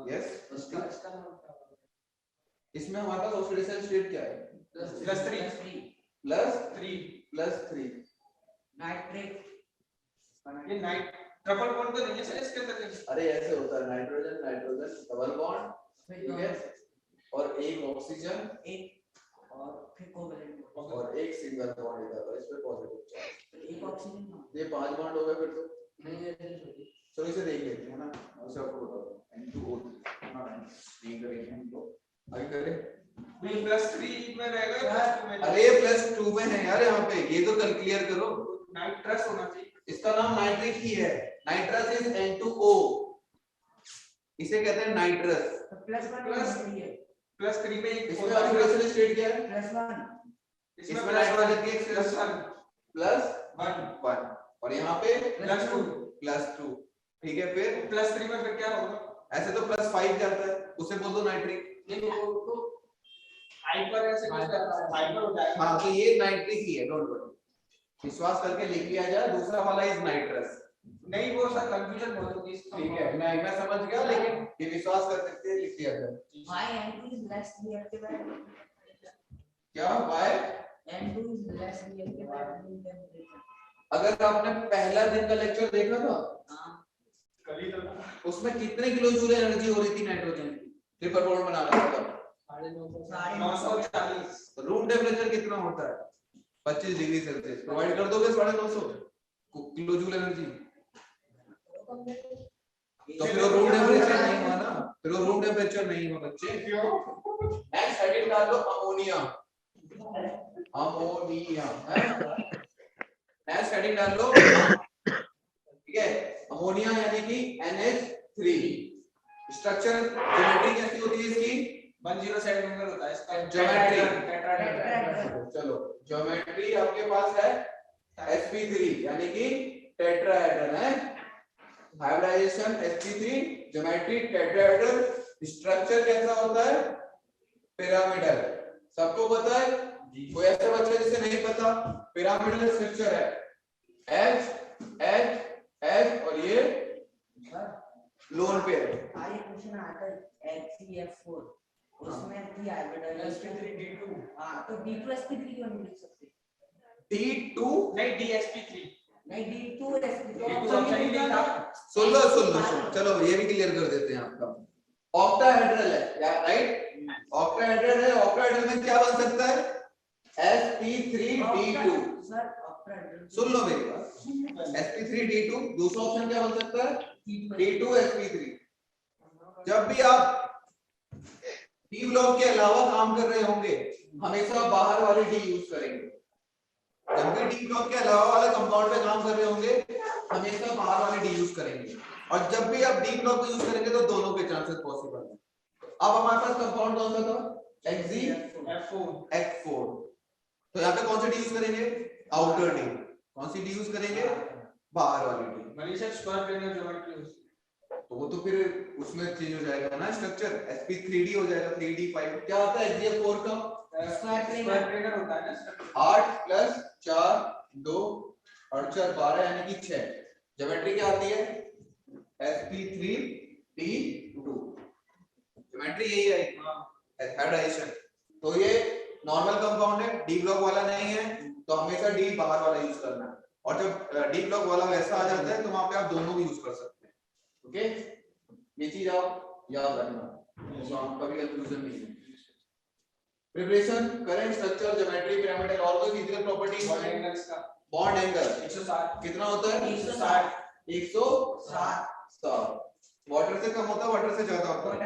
Speaker 3: यस।
Speaker 2: इसका नाम क्या है?
Speaker 3: इसमें हमारे पास ऑक्सीडेशन स्टेट क्या है?
Speaker 2: +3
Speaker 3: +3 +3
Speaker 1: नाइट्रेट
Speaker 2: ये नाइट ट्रिपल बॉन्ड तो नहीं है सर इसके अंदर?
Speaker 3: अरे ऐसे होता है, नाइट्रोजन नाइट्रोजन डबल बॉन्ड, ठीक है, और एक ऑक्सीजन
Speaker 1: एक और फिर कोवेलेंट
Speaker 3: और एक सिंगल बॉन्ड इधर, और इस पे पॉजिटिव चार्ज।
Speaker 1: एक ऑक्सीजन
Speaker 3: ये 5 बॉन्ड हो गए फिर तो। चलो इसे देख लेते हैं ना, उसे आपको बताओ N2O3 ना नहीं करेंगे हम लोग, आगे करें।
Speaker 2: ये +3 में रहेगा या +2 में?
Speaker 3: अरे +2 में है यार, यहाँ पे ये तो कल क्लियर करो।
Speaker 2: नाइट्रस होना चाहिए।
Speaker 3: इसका नाम नाइट्रिक ही है, नाइट्रस इज N2O, इसे कहते हैं नाइट्रस।
Speaker 2: +3 में एक
Speaker 3: इसमें ऑक्सीडेशन स्टेट क्या है?
Speaker 1: +1
Speaker 3: इसमें नाइट्रोजन की +1 और यहाँ पे +2, ठीक है। फिर
Speaker 2: +3 में फिर क्या होगा?
Speaker 3: ऐसे तो +5 जाता है, उसे बोल दो नाइट्रिक।
Speaker 2: ये तो हाइपर ऐसे हाइपर हो जाएगा।
Speaker 3: हाँ तो ये नाइट्रिक ही है, डोंट वरी, विश्वास करके लिख लिया जाए। दूसरा वाला इज नाइट्रस।
Speaker 2: नहीं वो सर कंफ्यूजन बहुत होगी इसका।
Speaker 3: ठीक है, मैं समझ गया, लेकिन ये विश्वास कर सकते हैं, लिख लिया जाए।
Speaker 1: why N2 is less reactive at
Speaker 3: क्या y
Speaker 1: N2 is less reactive at room temperature?
Speaker 3: अगर आपने पहला दिन का लेक्चर देखा था,
Speaker 1: हाँ
Speaker 2: कल ही तो
Speaker 3: उसमें कितने किलो जूल एनर्जी हो रही थी नाइट्रोजन की, ट्रिपल बॉन्ड बनाना था।
Speaker 2: 940।
Speaker 3: रूम टेम्परेचर कितना होता है? 25 डिग्री सेल्सियस। प्रोवाइड कर दोगे 950 किलो जूल एनर्जी? तो फिर वो रूम टेम्परेचर नहीं हुआ ना, फिर वो रूम टेम्परेचर नहीं हुआ बच्चे। नेक्स्ट हेडिंग डाल दो अमोनिया। अमोनिया है, नेक्स्ट हेडिंग डाल लो, ठीक है। अमोनिया यानी कि NH3। स्ट्रक्चर ज्योमेट्री कैसी होती है इसकी?
Speaker 2: 107 नंबर होता है इसका
Speaker 3: ज्योमेट्री। चलो ज्योमेट्री आपके पास है sp3 यानी कि टेट्राहेड्रल है। Hybridisation sp3, geometry tetrahedral. Structure कैसा होता है? पिरामिडल। सबको पता है? कोई ऐसा बच्चा जिसे नहीं पता? पिरामिडल स्ट्रक्चर है, H H H और ये लोन पे है।
Speaker 1: ये क्वेश्चन आता है HCF4 उसमें थी हाइब्रिडाइजेशन
Speaker 2: sp3 d2।
Speaker 1: हां तो D2 sp3 क्यों नहीं लिख सकते?
Speaker 2: d2 नहीं dsp3
Speaker 1: नहीं D2 sp3
Speaker 2: ऑप्शन ही नहीं था।
Speaker 3: सुन लो चलो ये भी क्लियर कर देते हैं आपका। ऑक्टाहेड्रल है यार, राइट? ऑक्टाहेड्रल है, ऑक्टाहेड्रल में क्या बन सकता है? sp3d2।
Speaker 1: सर ऑक्टाहेड्रल
Speaker 3: सुन लो मेरी बात, sp3d2। दूसरा ऑप्शन क्या बन सकता है? d2 sp3। जब भी आप डी ब्लॉक के अलावा काम कर रहे होंगे, हमेशा बाहर वाले डी यूज करेंगे। जब भी डी ब्लॉक के अलावा वाले कंपाउंड पे काम कर रहे होंगे, हमेशा बाहर वाले डी यूज करेंगे। और जब भी आप डी ब्लॉक यूज करेंगे तो दोनों के चांसेस पॉसिबल है। अब हमारे पास कंपाउंड कौन सा था? F4। तो यहाँ पे कौन सी डी यूज करेंगे? Outer D. कौन सी डी यूज करेंगे? बाहर वाली D.
Speaker 2: Manisha square planar geometry
Speaker 3: तो वो तो फिर उसमें चेंज हो जाएगा ना स्ट्रक्चर, sp3d हो जाएगा, 3d5। क्या आता है HCF4 का?
Speaker 2: स्क्वायर प्लेनर होता है ना।
Speaker 3: 8 + 4 2 और 4 12 यानी कि 6। ज्योमेट्री क्या आती है? sp3d2। ज्योमेट्री यही है, हाइब्रिडाइजेशन। तो ये नॉर्मल कंपाउंड है, डी ब्लॉक वाला नहीं है, तो हमेशा डी बाहर वाला यूज करना है। और जब डी ब्लॉक वाला वैसा आ जाता है तो वहां पे आप दोनों भी यूज कर सकते हैं। ओके, ये चीज आप याद रखना, तो आपका भी कंफ्यूजन नहीं है। Preparation, current, structure, geometry, pyramidal और कोई फिजिकल प्रॉपर्टी।
Speaker 2: बॉन्ड एंगल्स का
Speaker 3: बॉन्ड एंगल
Speaker 2: 160
Speaker 3: कितना होता है?
Speaker 2: 160
Speaker 3: 160। वाटर से कम होता है, वाटर से ज्यादा होता है?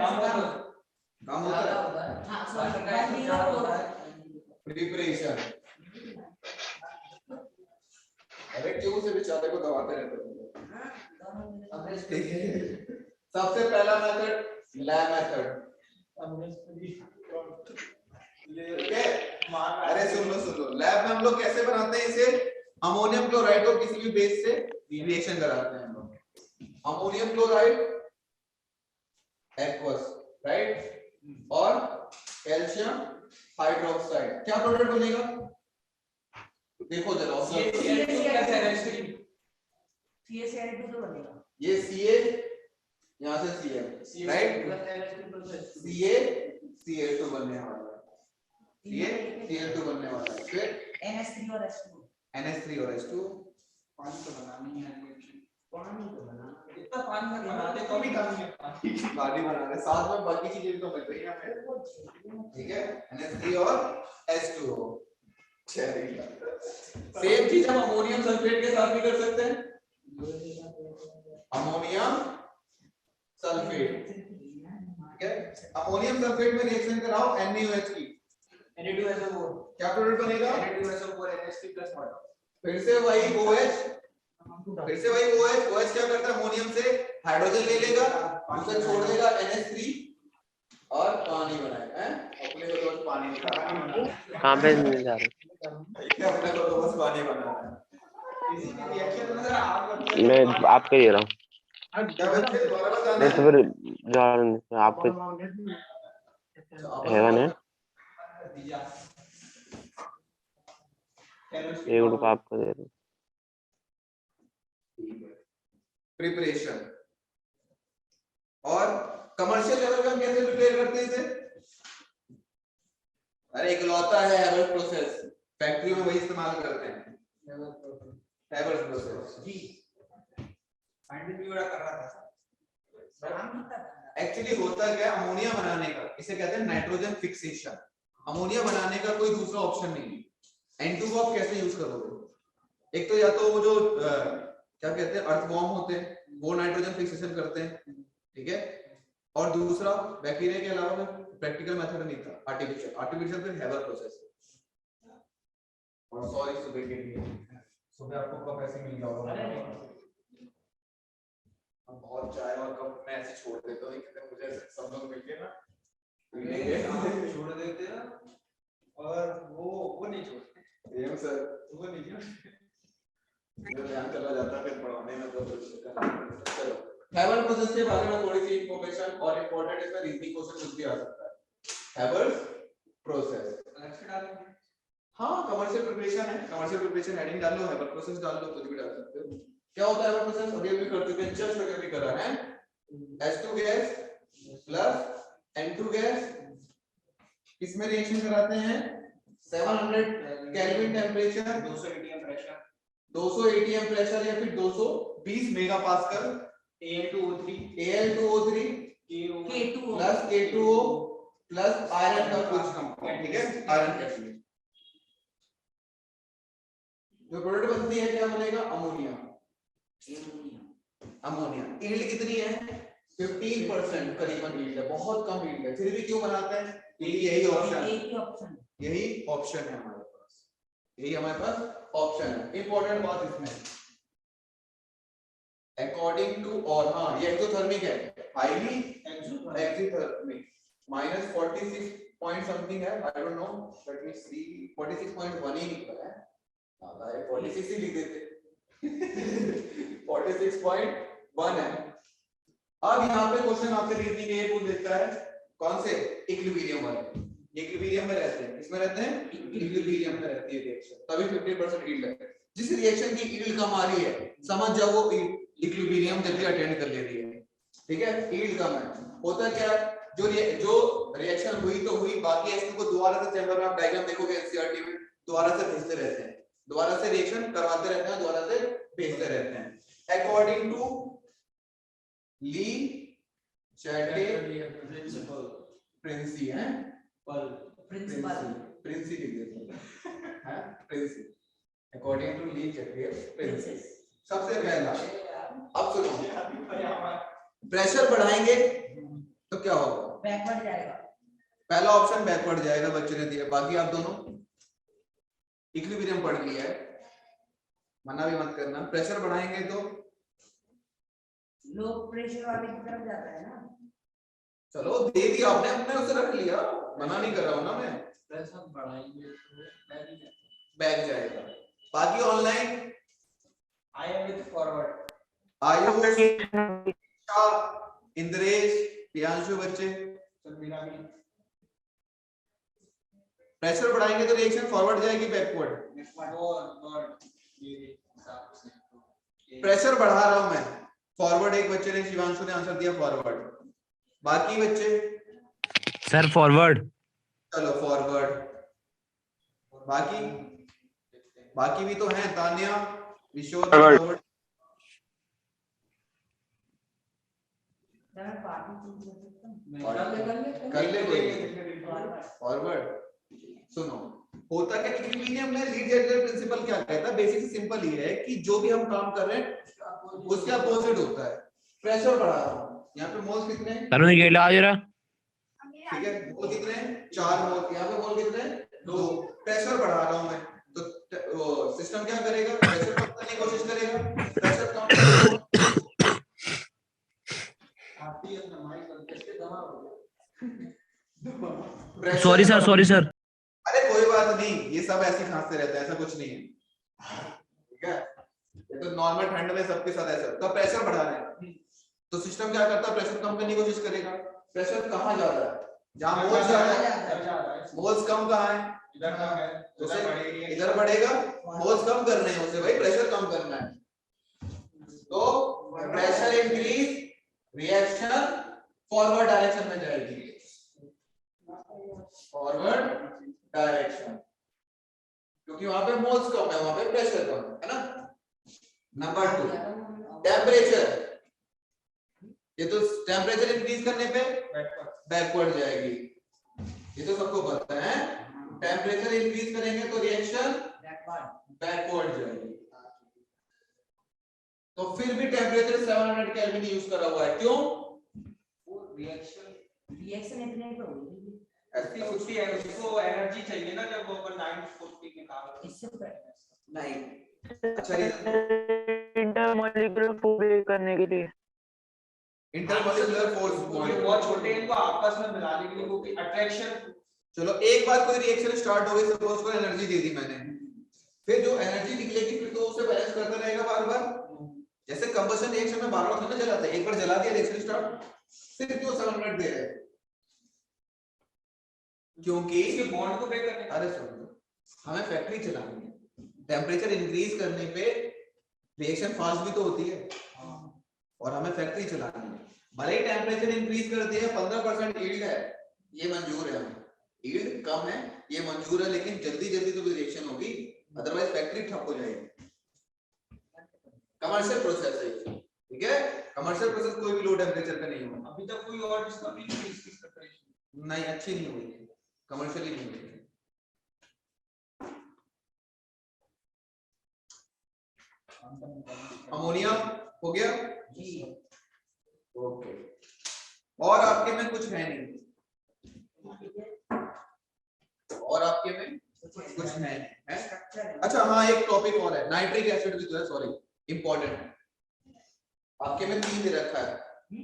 Speaker 3: कम होता है।
Speaker 1: हां सॉरी
Speaker 3: प्रिपरेशन, अरे क्यों से बेचारे को दबाते रहते हो? सबसे पहला मेथड लैब मेथड। अरे सुन लो, लैब में हम लोग कैसे बनाते हैं इसे? अमोनियम क्लोराइड को किसी भी बेस से रिएक्शन कराते हैं हम लोग। अमोनियम क्लोराइड एक्वस, राइट, और कैल्शियम हाइड्रोक्साइड, क्या प्रोडक्ट बनेगा? देखो जरा,
Speaker 1: CaCl2 तो बनेगा।
Speaker 3: ये Ca यहाँ से Cl, राइट, CaCl2 बनने वाला है, CaCl2 बनने वाला है। फिर
Speaker 1: NH3 और H2
Speaker 3: NH3 और H2O।
Speaker 2: पानी तो बनानी है रिएक्शन,
Speaker 1: पानी तो बना
Speaker 2: इतना पानी मत बना दे, तो भी काम है पानी।
Speaker 3: पानी बना रहे, साथ में बाकी चीजें भी तो मिल रही हैं हमें, ठीक है। NH3 और H2O। सेम चीज हम अमोनियम सल्फेट के साथ भी कर सकते हैं। अमोनियम सल्फेट, ठीक है। अमोनियम सल्फेट में रिएक्शन कराओ NaOH की,
Speaker 2: Na2SO4,
Speaker 3: क्या प्रोडक्ट बनेगा?
Speaker 2: Na2SO4 NH3 + water.
Speaker 3: फिर से वही OH, OH क्या करता है? अमोनियम से हाइड्रोजन ले लेगा, उसे छोड़ देगा NH3 और पानी बनाएगा, हैं? अपने को तो बस पानी निकालना है,
Speaker 4: कहाँ पे नहीं जा रहे?
Speaker 3: अपने को तो बस पानी बनाना है।
Speaker 2: किसी की रिएक्शन में जरा आग लगती है,
Speaker 4: मैं आपके दे रहा हूँ।
Speaker 3: क्या बच्चे दोबारा बताना
Speaker 4: नहीं
Speaker 3: है?
Speaker 4: तो फिर जॉर्डन आपके हेवन है, एक ग्रुप आपको दे रहा हूँ।
Speaker 3: प्रिपरेशन और कमर्शियल लेवल पे हम कैसे प्रिपेयर करते हैं इसे? अरे इकलौता है हैवर्स प्रोसेस, फैक्ट्री में वही इस्तेमाल करते हैं, हैवर्स प्रोसेस।
Speaker 2: जी फाइंड भी बड़ा कर रहा था।
Speaker 3: एक्चुअली होता क्या है, अमोनिया बनाने का इसे कहते हैं नाइट्रोजन फिक्सेशन। अमोनिया बनाने का कोई दूसरा ऑप्शन नहीं है। N2 को आप कैसे यूज करोगे? एक तो या तो वो जो क्या कहते हैं अर्थवॉर्म होते हैं, वो नाइट्रोजन फिक्सेशन करते हैं, ठीक है। और दूसरा बैक्टीरिया के अलावा में प्रैक्टिकल मेथड नहीं था, आर्टिफिशियल फिर हैवर प्रोसेस। और सॉरी सुबह के लिए, सुबह आपको कप ऐसे मिल जाओगे, हम बहुत चाय और कप में ऐसे छोड़ देते हो, लेकिन मुझे सब लोग मिलके ना
Speaker 2: छोड़ देते हैं और वो नहीं छोड़ते,
Speaker 3: एम सर
Speaker 2: वो नहीं छोड़ते।
Speaker 3: मेरा ध्यान चला जाता है फिर पढ़ाने में, तो चलो हैवर प्रोसेस के बारे में थोड़ी सी इंफॉर्मेशन और इंपॉर्टेंट इसमें रीजनिंग क्वेश्चन कुछ भी आ सकता है। हैवर प्रोसेस
Speaker 2: अलग से डालेंगे।
Speaker 3: हाँ कमर्शियल प्रिपरेशन है, कमर्शियल प्रिपरेशन हेडिंग डाल लो, हैवर प्रोसेस डाल लो, कुछ भी डाल सकते हो। क्या होता है हैवर प्रोसेस? अभी अभी कर चुके हैं, जस्ट अभी करा है। H2 gas plus N2 gas, इसमें रिएक्शन कराते हैं 700 kelvin temperature,
Speaker 2: 200 atm pressure,
Speaker 3: 200 atm pressure या फिर 220 megapascal,
Speaker 2: Al2O3
Speaker 3: Al2O3
Speaker 1: K2O
Speaker 3: plus K2O plus iron का कुछ कंपाउंड, ठीक है, आयरन कैल्शियम। जो प्रोडक्ट बनती है क्या बनेगा? अमोनिया। अमोनिया यील्ड कितनी है? 15% करीबन यील्ड है, बहुत कम यील्ड है, फिर भी क्यों बनाते हैं? क्योंकि यही ऑप्शन है, यही ऑप्शन है हमारे पास, यही हमारे पास ऑप्शन है। इंपॉर्टेंट बात इसमें अकॉर्डिंग टू, और हाँ ये एक्सोथर्मिक है, हाईली एक्सोथर्मिक, -46 पॉइंट समथिंग है, I don't know, let me see, 46.1 ही निकला है, हां 46 ही लिख देते 46.1 है। अब यहाँ पे क्वेश्चन आपसे रीजनिंग ये पूछ देता है, कौन से? इक्विलिब्रियम वाले, इक्विलिब्रियम में रहते हैं, किसमें रहते हैं? इक्विलिब्रियम में रहती है रिएक्शन, तभी 50% यील्ड है। जिस रिएक्शन की यील्ड कम आ रही है, समझ जाओ वो इक्विलिब्रियम जल्दी अटेंड कर ले रही है, ठीक है, यील्ड कम है। होता क्या है, जो रिएक्शन हुई तो हुई, बाकी H2 को दोबारा से चैम्बर में आप डायग्राम देखोगे एनसीईआरटी में, दोबारा से भेजते रहते हैं, दोबारा से रिएक्शन करवाते रहते हैं, दोबारा से भेजते रहते हैं। अकॉर्डिंग टू ली चैटे प्रिंसी है, प्रिंसी लिख देते हैं, प्रिंसी, अकॉर्डिंग टू ली चैटे प्रिंसी। सबसे पहला, अब सुनो, प्रेशर बढ़ाएंगे तो क्या होगा?
Speaker 1: बैकवर्ड जाएगा,
Speaker 3: पहला ऑप्शन बैकवर्ड जाएगा, बच्चे ने दिया, बाकी आप दोनों इक्विलिब्रियम पढ़ लिया है, मना भी मत करना। प्रेशर बढ़ाएंगे तो
Speaker 1: लो प्रेशर वाले की तरफ जाता है ना,
Speaker 3: चलो दे दिया आपने, अपने उसे रख लिया, मना नहीं कर रहा हूं ना मैं,
Speaker 2: प्रेशर बढ़ाएंगे तो
Speaker 3: बैक जाएगा। बाकी online
Speaker 2: I am with forward,
Speaker 3: Ayush, Indresh, Priyanshu बच्चे, प्रेशर बढ़ाएंगे तो रिएक्शन फॉरवर्ड जाएगी बैकवर्ड? प्रेशर बढ़ा रहा हूं मैं, फॉरवर्ड एक बच्चे ने, शिवांशु ने आंसर दिया फॉरवर्ड, बाकी बच्चे
Speaker 4: सर फॉरवर्ड।
Speaker 3: चलो फॉरवर्ड, बाकी बाकी भी तो हैं, तान्या, विशोद,
Speaker 4: Forward.
Speaker 3: फॉरवर्ड।
Speaker 1: मैं पार्टी चूज कर सकता हूं।
Speaker 3: कर ले कोई फॉरवर्ड। सुनो, होता क्या इक्विलिब्रियम में लीड जनरेटर प्रिंसिपल क्या कहता है? बेसिक सिंपल ही है कि जो भी हम काम कर रहे हैं उसके अपोजिट होता है। प्रेशर बढ़ा रहा हूं, यहाँ पे मोल्स कितने हैं?
Speaker 4: सर मुझे गेट लगा जरा।
Speaker 3: ठीक है, मोल कितने हैं? 4 मोल। यहाँ पे मोल कितने हैं? 2। प्रेशर बढ़ा रहा हूं मैं, तो सिस्टम क्या करेगा? प्रेशर कम करने की कोशिश करेगा। प्रेशर कम करेगा,
Speaker 4: सॉरी सर, सॉरी सर।
Speaker 3: अरे कोई बात नहीं, ये सब ऐसे खांसते रहते हैं, ऐसा कुछ नहीं है। ठीक है, ये तो नॉर्मल ठंड में सबके साथ ऐसा होता है। प्रेशर बढ़ा रहे हैं तो सिस्टम क्या करता है? प्रेशर कम करने की कोशिश करेगा। प्रेशर कहाँ जा रहा है? जहां मोल्स ज्यादा है। मोल्स कम कहाँ है?
Speaker 2: इधर का है,
Speaker 3: तो इधर बढ़ेगा। मोल्स कम करने हैं उसे, भाई प्रेशर कम करना है, तो pressure increase, reaction forward direction में जाएगी। फॉरवर्ड डायरेक्शन, क्योंकि वहां पे मोल्स कम है, वहां पे प्रेशर कम है ना। Number 2, temperature. ये तो टेम्परेचर इंक्रीज करने पे बैकवर्ड जाएगी, ये तो सबको पता है। टेम्परेचर इंक्रीज करेंगे तो रिएक्शन बैकवर्ड जाएगी। तो फिर भी टेम्परेचर 700 केल्विन यूज करा हुआ है, क्यों?
Speaker 2: वो
Speaker 1: रिएक्शन इतने पे होगी।
Speaker 3: ऐसी कुछ
Speaker 2: है, उसको एनर्जी चाहिए ना, जब वो 940 के काम
Speaker 1: इससे
Speaker 3: नहीं। अच्छा,
Speaker 4: इंटरमॉलिक्यूलर फोर्स करने के लिए
Speaker 3: इंटरमॉलिक्यूलर फोर्स
Speaker 2: बहुत छोटे इनको आपस में मिलाने के लिए, क्योंकि अट्रैक्शन।
Speaker 3: चलो, एक बार कोई रिएक्शन स्टार्ट हो गई, सपोज को एनर्जी दे दी मैंने, फिर जो एनर्जी निकलेगी फिर तो उसे बैलेंस करता रहेगा बार बार। जैसे कंबशन रिएक्शन में बार-बार थोड़ा जलाता है, एक बार जला दिया रिएक्शन स्टार्ट, फिर क्यों 7 मिनट दे रहे हैं? क्योंकि
Speaker 2: इसके बॉन्ड को ब्रेक करने।
Speaker 3: अरे सुनो, हमें फैक्ट्री चलानी है, टेम्परेचर इंक्रीज करने पे रिएक्शन फास्ट भी तो होती है, और हमें फैक्ट्री चलानी है। भले ही टेम्परेचर इंक्रीज कर दिया, 15% यील्ड है, ये मंजूर है हमें। यील्ड कम है, ये मंजूर है, लेकिन जल्दी जल्दी तो रिएक्शन होगी, अदरवाइज फैक्ट्री ठप हो जाएगी। कमर्शियल प्रोसेस है, ठीक है। कमर्शियल प्रोसेस कोई भी लो टेम्परेचर पे नहीं होगा।
Speaker 2: अभी तक कोई और डिस्कवरी नहीं हुई इसकी प्रिपरेशन।
Speaker 3: नहीं, अच्छी नहीं हुई, कमर्शियली नहीं हुई। अमोनिया हो गया
Speaker 1: जी।
Speaker 3: ओके, और आपके में कुछ है नहीं, और आपके में कुछ है नहीं है? अच्छा हाँ, एक टॉपिक और है, नाइट्रिक एसिड भी तो है, सॉरी, इंपॉर्टेंट है। आपके में 3 दे रखा है,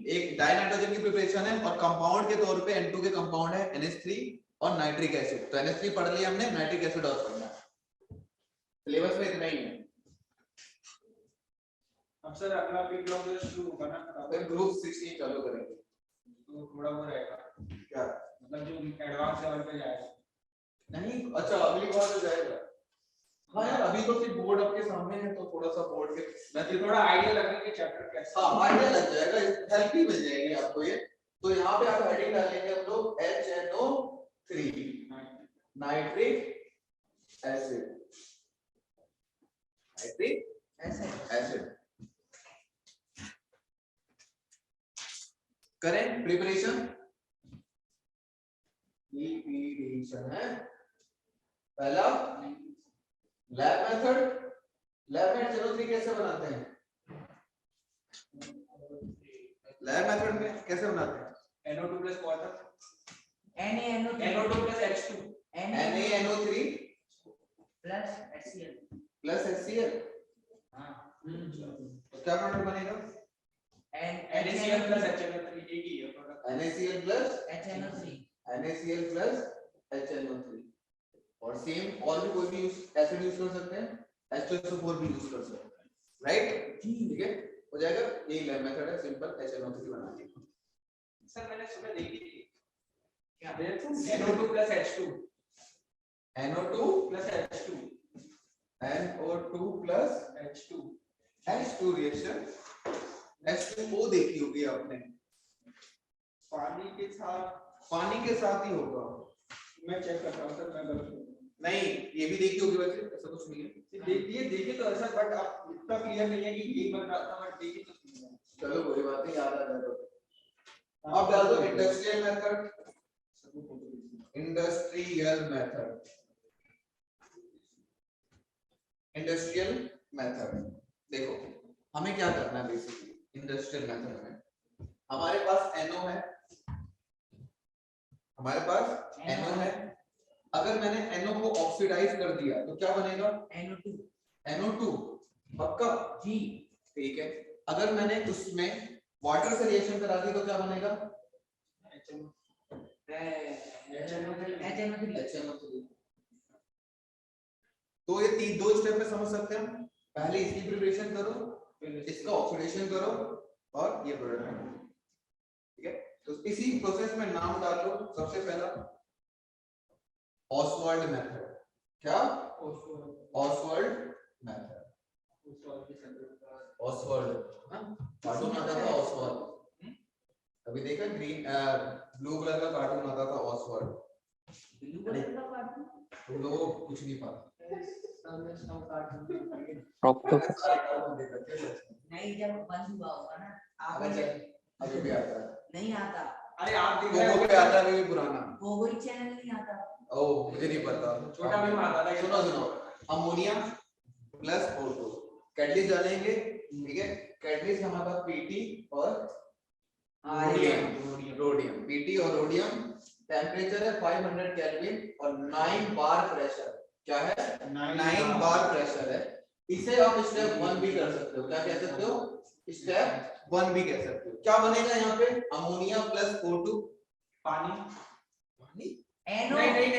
Speaker 3: एक डाइनाइट्रोजन की प्रिपरेशन है, और कंपाउंड के तौर पे N2 के कंपाउंड है NH3 और नाइट्रिक एसिड। तो NH3 पढ़ लिया हमने, नाइट्रिक एसिड और पढ़ना है, सिलेबस में इतना ही है।
Speaker 2: अब सर अगला पीक ब्लॉक जो शुरू होगा ना,
Speaker 3: फिर ग्रुप 16 चालू करेंगे,
Speaker 2: तो थोड़ा वो रहेगा
Speaker 3: क्या
Speaker 2: मतलब जो एडवांस लेवल पे जाएगा।
Speaker 3: नहीं? अच्छा, अगली बार तो जाएगा। हाँ यार, अभी तो सिर्फ बोर्ड आपके सामने है, तो थोड़ा सा बोर्ड के
Speaker 2: मैं तो थोड़ा आइडिया लगने के चैप्टर कैसे।
Speaker 3: हाँ, आइडिया लग जाएगा, हेल्प ही मिल जाएगी आपको ये। तो यहाँ पे आप हेडिंग डालेंगे हम लोग HNO3 nitric acid, nitric acid. करें प्रिपरेशन, प्रिपरेशन है पहला लैब मेथड। लैब में HNO3 कैसे बनाते हैं? लैब मेथड में कैसे बनाते हैं?
Speaker 2: NO2 plus water,
Speaker 1: NaNO2
Speaker 2: plus H2,
Speaker 3: NaNO3
Speaker 1: plus HCl
Speaker 3: plus HCl।
Speaker 1: हाँ
Speaker 3: तो क्या प्रोडक्ट बनेगा?
Speaker 2: NaCl प्लस HNO3, एक ही है product.
Speaker 3: NaCl plus
Speaker 1: HNO3
Speaker 3: NaCl plus HNO3। और सेम और भी कोई भी एसिड यूज कर सकते हैं, H2SO4 भी यूज कर सकते हैं, राइट? ठीक है, हो जाएगा। यही लैब मेथड है, सिंपल HNO3 बनाने का।
Speaker 2: सर मैंने सुबह देखी थी क्या NO2 plus H2,
Speaker 3: NO2
Speaker 2: plus H2,
Speaker 3: NO2 plus
Speaker 2: H2,
Speaker 3: H2 reaction, H2O देखी होगी आपने,
Speaker 2: पानी के साथ
Speaker 3: पानी के साथ ही होगा।
Speaker 2: मैं चेक करता हूं सर, मैं गलत हूं।
Speaker 3: नहीं ये भी देखी होगी वैसे, ऐसा कुछ नहीं है।
Speaker 2: देखिए तो ऐसा, बट आप इतना क्लियर नहीं है कि ये बन रहा था, बट देखिए तो नहीं है।
Speaker 3: चलो कोई बात नहीं, याद आ जाएगा। अब डाल दो industrial method. Industrial method, industrial method. देखो हमें क्या करना है बेसिकली इंडस्ट्रियल मेथड में, हमारे पास NO है, हमारे पास NO है। अगर मैंने NO को ऑक्सीडाइज कर दिया तो क्या बनेगा?
Speaker 1: NO2
Speaker 3: NO2 पक्का
Speaker 1: जी।
Speaker 3: ठीक है। अगर मैंने उसमें वाटर से रिएक्शन करा दी तो क्या बनेगा? HNO3। तो ये तीन दो स्टेप में समझ सकते हैं। पहले इसकी प्रिपरेशन करो, इसका ऑक्सीडेशन करो और ये प्रोडक्ट बनो, ठीक है। तो इसी प्रोसेस में नाम डालो। सबसे पहला ऑसवाल्ड मेथड। क्या? Oswald method. ऑसवाल्ड कार्टून आता था ऑसवाल्ड, अभी देखा ग्रीन ब्लू कलर का कार्टून आता था ऑसवाल्ड।
Speaker 1: ब्लू कलर का कार्टून
Speaker 3: लोगों को कुछ नहीं पता।
Speaker 4: ऑक्टोपस
Speaker 1: नहीं, जब बंद हुआ होगा ना आप
Speaker 3: अभी भी आता है,
Speaker 1: नहीं आता।
Speaker 2: अरे आप देख
Speaker 3: गोगो पे आता है, अभी भी पुराना।
Speaker 1: वो कोई चैनल नहीं आता।
Speaker 3: ओ मुझे नहीं पता,
Speaker 2: छोटा भी आता था।
Speaker 3: सुनो सुनो, अमोनिया प्लस O2 कैटलिस्ट डालेंगे, ठीक है। कैटलिस्ट हमारा PT और रोडियम, PT और रोडियम। टेम्परेचर है 500 केल्विन और 9 बार प्रेशर। क्या है? 9 बार प्रेशर है। इसे आप स्टेप 1 भी कर सकते हो। क्या कह सकते हो? स्टेप 1 भी कह सकते हो। क्या बनेगा यहाँ पे? अमोनिया प्लस O2
Speaker 2: पानी।
Speaker 3: पानी
Speaker 1: NO
Speaker 2: नहीं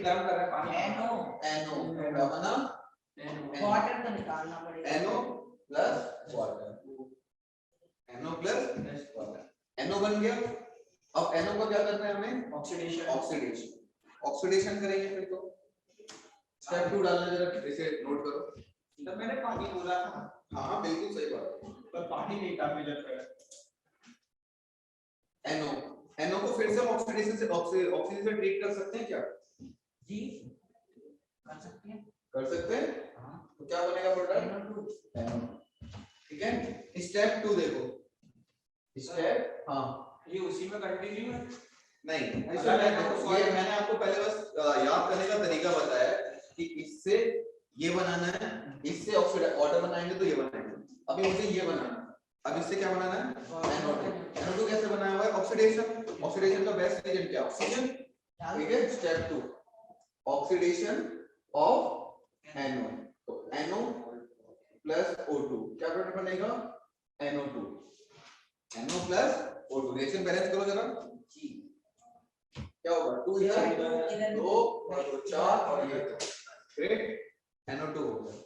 Speaker 2: गर्म कर रहा है पानी।
Speaker 3: NO क्या बना?
Speaker 1: वाटर तो निकालना पड़ेगा।
Speaker 3: NO plus water, NO plus water, NO बन गया। अब NO को क्या करना है हमें?
Speaker 2: ऑक्सीडेशन।
Speaker 3: ऑक्सीडेशन करेंगे फिर तो स्टेप 2 डालना, जरा इसे नोट करो।
Speaker 2: तो मैंने पानी बोला था।
Speaker 3: हाँ बिल्कुल सही बात है,
Speaker 2: पर पानी नहीं था मेजर पे।
Speaker 3: NO को फिर से हम ऑक्सीडेशन से ट्रीट कर सकते हैं क्या?
Speaker 1: जी कर सकते हैं।
Speaker 3: कर सकते हैं।
Speaker 1: हाँ
Speaker 3: तो क्या बनेगा प्रोडक्ट?
Speaker 1: NO2
Speaker 3: ठीक है। स्टेप 2 देखो, स्टेप हाँ
Speaker 2: ये उसी में कंटिन्यू है।
Speaker 3: नहीं,
Speaker 2: ऐसा
Speaker 3: ये मैंने आपको पहले बस याद करने का तरीका बताया कि इससे ये बनाना है, इससे ऑक्सीडाइज वाटर बनाएंगे तो ये बनाएंगे। अभी मुझे ये बनाना है, अब इससे क्या बनाना है? NO2 कैसे बनाया हुआ है? ऑक्सीडेशन का बेस्ट एजेंट क्या? ऑक्सीजन, ठीक है। स्टेप 2 ऑक्सीडेशन ऑफ NO, तो NO प्लस O2 क्या प्रोडक्ट बनेगा? NO2 plus O2। Reaction balance करो जरा जी, क्या होगा? 2 इधर 2 और 2 4 और ये ग्रेट, NO2 हो गया।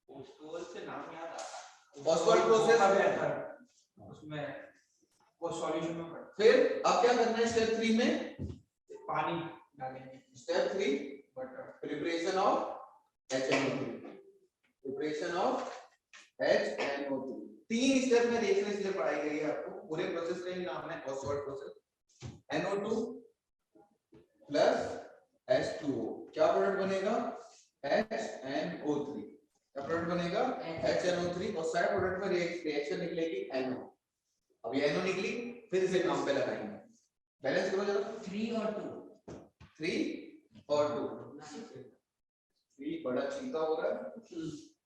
Speaker 2: उसको से नाम याद आता है।
Speaker 3: ऑसवाल्ड प्रोसेस
Speaker 2: उसमें वो सॉल्यूशन में पड़ता
Speaker 3: फिर अब क्या करना है? स्टेप 3 में
Speaker 2: है। पानी डालेंगे।
Speaker 3: Step 3
Speaker 2: butter.
Speaker 3: Preparation of HNO3, preparation of HNO3। 3 step में रिएक्शन इसलिए पढ़ाई गई है आपको, पूरे प्रोसेस का ही नाम है Oswald process. NO2 plus H2O क्या प्रोडक्ट बनेगा? HNO3 क्या प्रोडक्ट बनेगा? HNO3 और साइड प्रोडक्ट में रिएक्शन निकलेगी NO। अब ये NO निकली, फिर इसे काम पे लगाएंगे। बैलेंस करो जरा
Speaker 1: 3 और 2
Speaker 3: 3 और 2। 3 बड़ा चीता हो रहा है।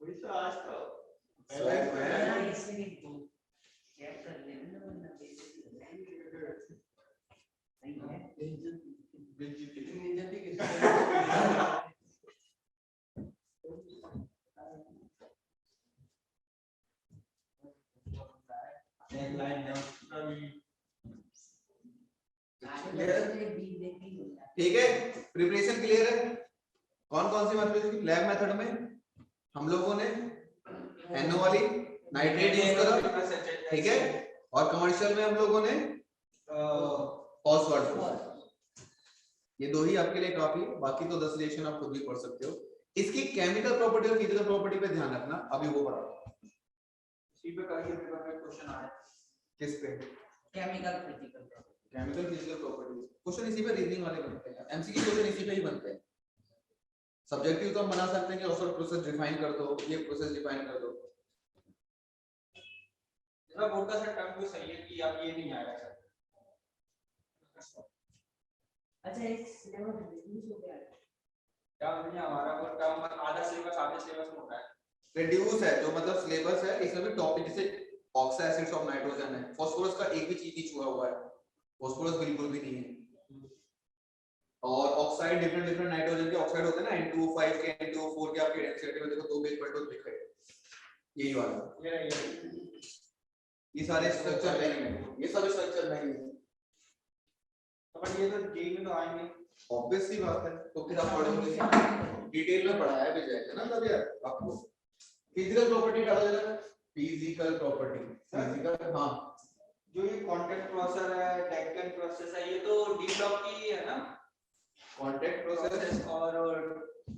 Speaker 2: वही तो आज का
Speaker 3: स्वैग में
Speaker 1: इससे भी 2 चेक कर लेना वरना बेइज्जती हो जाएगी। नहीं है
Speaker 2: बेइज्जती किसकी? एक लाइन है उसका भी।
Speaker 3: ठीक है। प्रिपरेशन क्लियर है? कौन कौन सी मतलब लैब मेथड में हम लोगों ने NO वाली नाइट्रेट यूज करा, ठीक है। और कमर्शियल में हम लोगों ने ऑसवाल्ड। ये दो ही आपके लिए काफी है, बाकी तो 10 रिएक्शन आप खुद भी पढ़ सकते हो। इसकी केमिकल प्रॉपर्टी और फिजिकल प्रॉपर्टी पे ध्यान रखना, अभी वो पढ़ा।
Speaker 2: इसी पे करके पेपर में क्वेश्चन आए।
Speaker 3: किस पे?
Speaker 1: Chemical physical
Speaker 3: chemical physical property question इसी पे रीजनिंग वाले बनते हैं, MCQ क्वेश्चन इसी पे ही बनते हैं। सब्जेक्टिव तो हम बना सकते हैं कि ऑक्सफोर्ड प्रोसेस डिफाइन कर दो, ये प्रोसेस डिफाइन कर दो।
Speaker 2: जरा बोर्ड का सर टर्म कोई सही है कि आप ये नहीं आएगा सर।
Speaker 1: अच्छा एक सिलेबस रिड्यूस हो गया है।
Speaker 2: क्या नहीं हमारा वो टर्म आधा सिलेबस आधे सिलेबस में होता है।
Speaker 3: रिड्यूस है जो मतलब सिलेबस है, इसमें भी टॉपिक जैसे ऑक्सा एसिड्स ऑफ नाइट्रोजन है, फास्फोरस का एक भी चीज नहीं छुआ हुआ है, फास्फोरस बिल्कुल भी नहीं है। और ऑक्साइड डिफरेंट नाइट्रोजन के ऑक्साइड होते हैं ना, N2O5 के N2O4 के आपके डेंसिटी में देखो 2 पेज पलटो लिखा है यही वाला, ये सारे स्ट्रक्चर नहीं है, ये सब स्ट्रक्चर नहीं है।
Speaker 2: तो ये तो जेई में तो आएंगे,
Speaker 3: ऑब्वियस सी बात है। तो फिर आप पढ़ोगे डिटेल में पढ़ाया भी जाएगा ना तब यार आपको। फिजिकल प्रॉपर्टी डाला जाएगा, फिजिकल प्रॉपर्टी, फिजिकल हाँ
Speaker 2: जो ये कांटेक्ट प्रोसेस है, डेक्कन प्रोसेस है, ये तो डी ब्लॉक की है ना,
Speaker 3: कांटेक्ट प्रोसेस
Speaker 2: और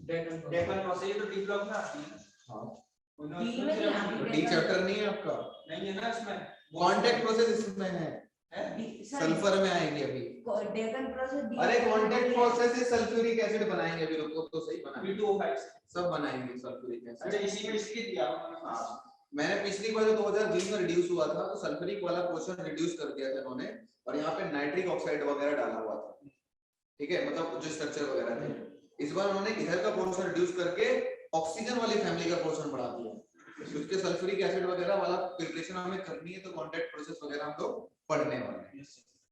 Speaker 2: डेक्कन प्रोसेस, ये तो डी ब्लॉक में आती है।
Speaker 3: हाँ
Speaker 1: डी में नहीं आती,
Speaker 3: डी चैप्टर नहीं है आपका,
Speaker 2: नहीं है ना इसमें।
Speaker 3: कांटेक्ट प्रोसेस इसमें है, सल्फर में आएगी अभी।
Speaker 1: डेकन प्रोसेस
Speaker 3: अरे कांटेक्ट प्रोसेस से सल्फ्यूरिक एसिड बनाएंगे अभी, रुको तो सही बनाएंगे,
Speaker 2: B2O5
Speaker 3: सब बनाएंगे सल्फ्यूरिक एसिड।
Speaker 2: अच्छा इसी में इसकी दिया
Speaker 3: हाँ मैंने पिछली बार जो 2020 में रिड्यूस हुआ था तो सल्फ्यूरिक वाला पोर्शन रिड्यूस कर दिया था इन्होंने, और यहाँ पे नाइट्रिक ऑक्साइड वगैरह डाला हुआ था, ठीक है, मतलब जो स्ट्रक्चर वगैरह थे। इस बार उन्होंने इधर का पोर्शन रिड्यूस करके ऑक्सीजन वाली फैमिली का पोर्शन बढ़ा दिया, उसके सल्फ्यूरिक एसिड वगैरह वाला प्रिपरेशन हमें करनी है, तो कांटेक्ट प्रोसेस वगैरह हम लोग पढ़ने वाले हैं।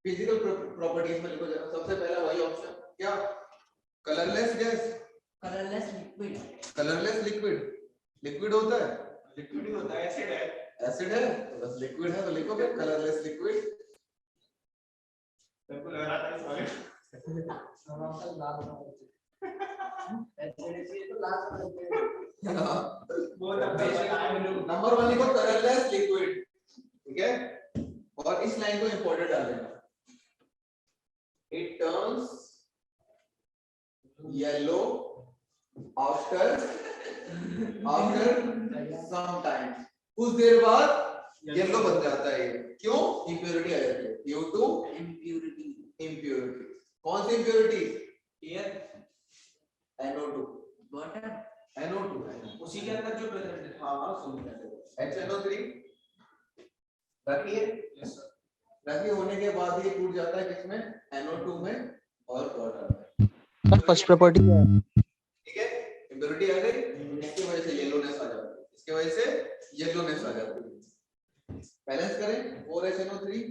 Speaker 3: फिजिकल प्रॉपर्टीज में लिखो जरा, सबसे पहला वही ऑप्शन क्या, colourless gas,
Speaker 1: colourless liquid,
Speaker 3: colourless liquid, liquid होता है,
Speaker 2: लिक्विड ही होता है, एसिड है,
Speaker 3: एसिड है तो बस लिक्विड है, तो लिखो फिर कलरलेस लिक्विड।
Speaker 2: बिल्कुल लग रहा था सॉलिड
Speaker 3: नंबर 1 लिखो कलरलेस लिक्विड, ठीक है, और इस लाइन को इंपॉर्टेंट डाल देना, it turns yellow after some time, कुछ देर बाद येलो बन जाता है, क्यों, इंप्योरिटी आ जाती है, ड्यू टू इम्प्योरिटी। कौन सी impurity,
Speaker 2: air
Speaker 3: NO2,
Speaker 1: water,
Speaker 3: NO2
Speaker 2: उसी के अंदर जो प्रेजेंट है।
Speaker 3: हाँ हाँ सुन लेते, HNO3 रखिए,
Speaker 2: यस सर,
Speaker 3: रखिए होने के बाद ये टूट जाता है किसमें, NO2 में और वाटर में।
Speaker 4: फर्स्ट प्रॉपर्टी है,
Speaker 3: ठीक है, इम्प्योरिटी आ गई, इसकी वजह से येलोनेस आ जाती है, इसकी वजह से येलोनेस आ जाती है। बैलेंस करें, 4HNO3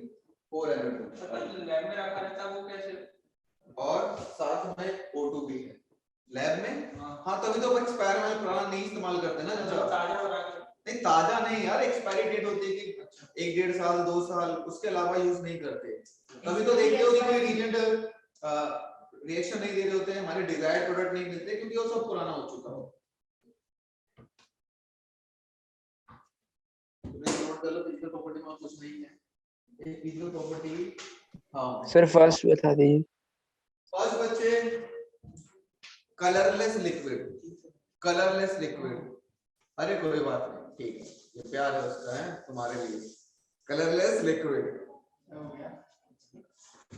Speaker 3: 4NO2,
Speaker 2: मतलब लैब में रखा रहता है वो कैसे,
Speaker 3: और साथ में O2 भी है लैब में। हाँ तभी तो एक्सपायर वाले पुराना नहीं इस्तेमाल करते ना,
Speaker 2: जब
Speaker 3: जब
Speaker 2: ताजा हो रहा है
Speaker 3: नहीं ताजा नहीं यार, एक्सपायरी डेट होती है कि 1-1.5 साल 2 साल, उसके अलावा यूज नहीं करते। तभी तो देखते हो कि कोई रीजेंट रिएक्शन नहीं दे रहे होते हैं, हमारे डिजायर्ड प्रोडक्ट नहीं मिलते क्योंकि वो सब पुराना हो चुका हो। नोट कर लो, फिजिकल प्रॉपर्टी में कुछ नहीं है, एक फिजिकल प्रॉपर्टी। हाँ
Speaker 4: सर फर्स्ट बता दीजिए।
Speaker 3: फर्स्ट बच्चे कलरलेस लिक्विड, कलरलेस लिक्विड, अरे कोई बात नहीं, ठीक है, ये प्यार है उसका है तुम्हारे लिए। कलरलेस लिक्विड,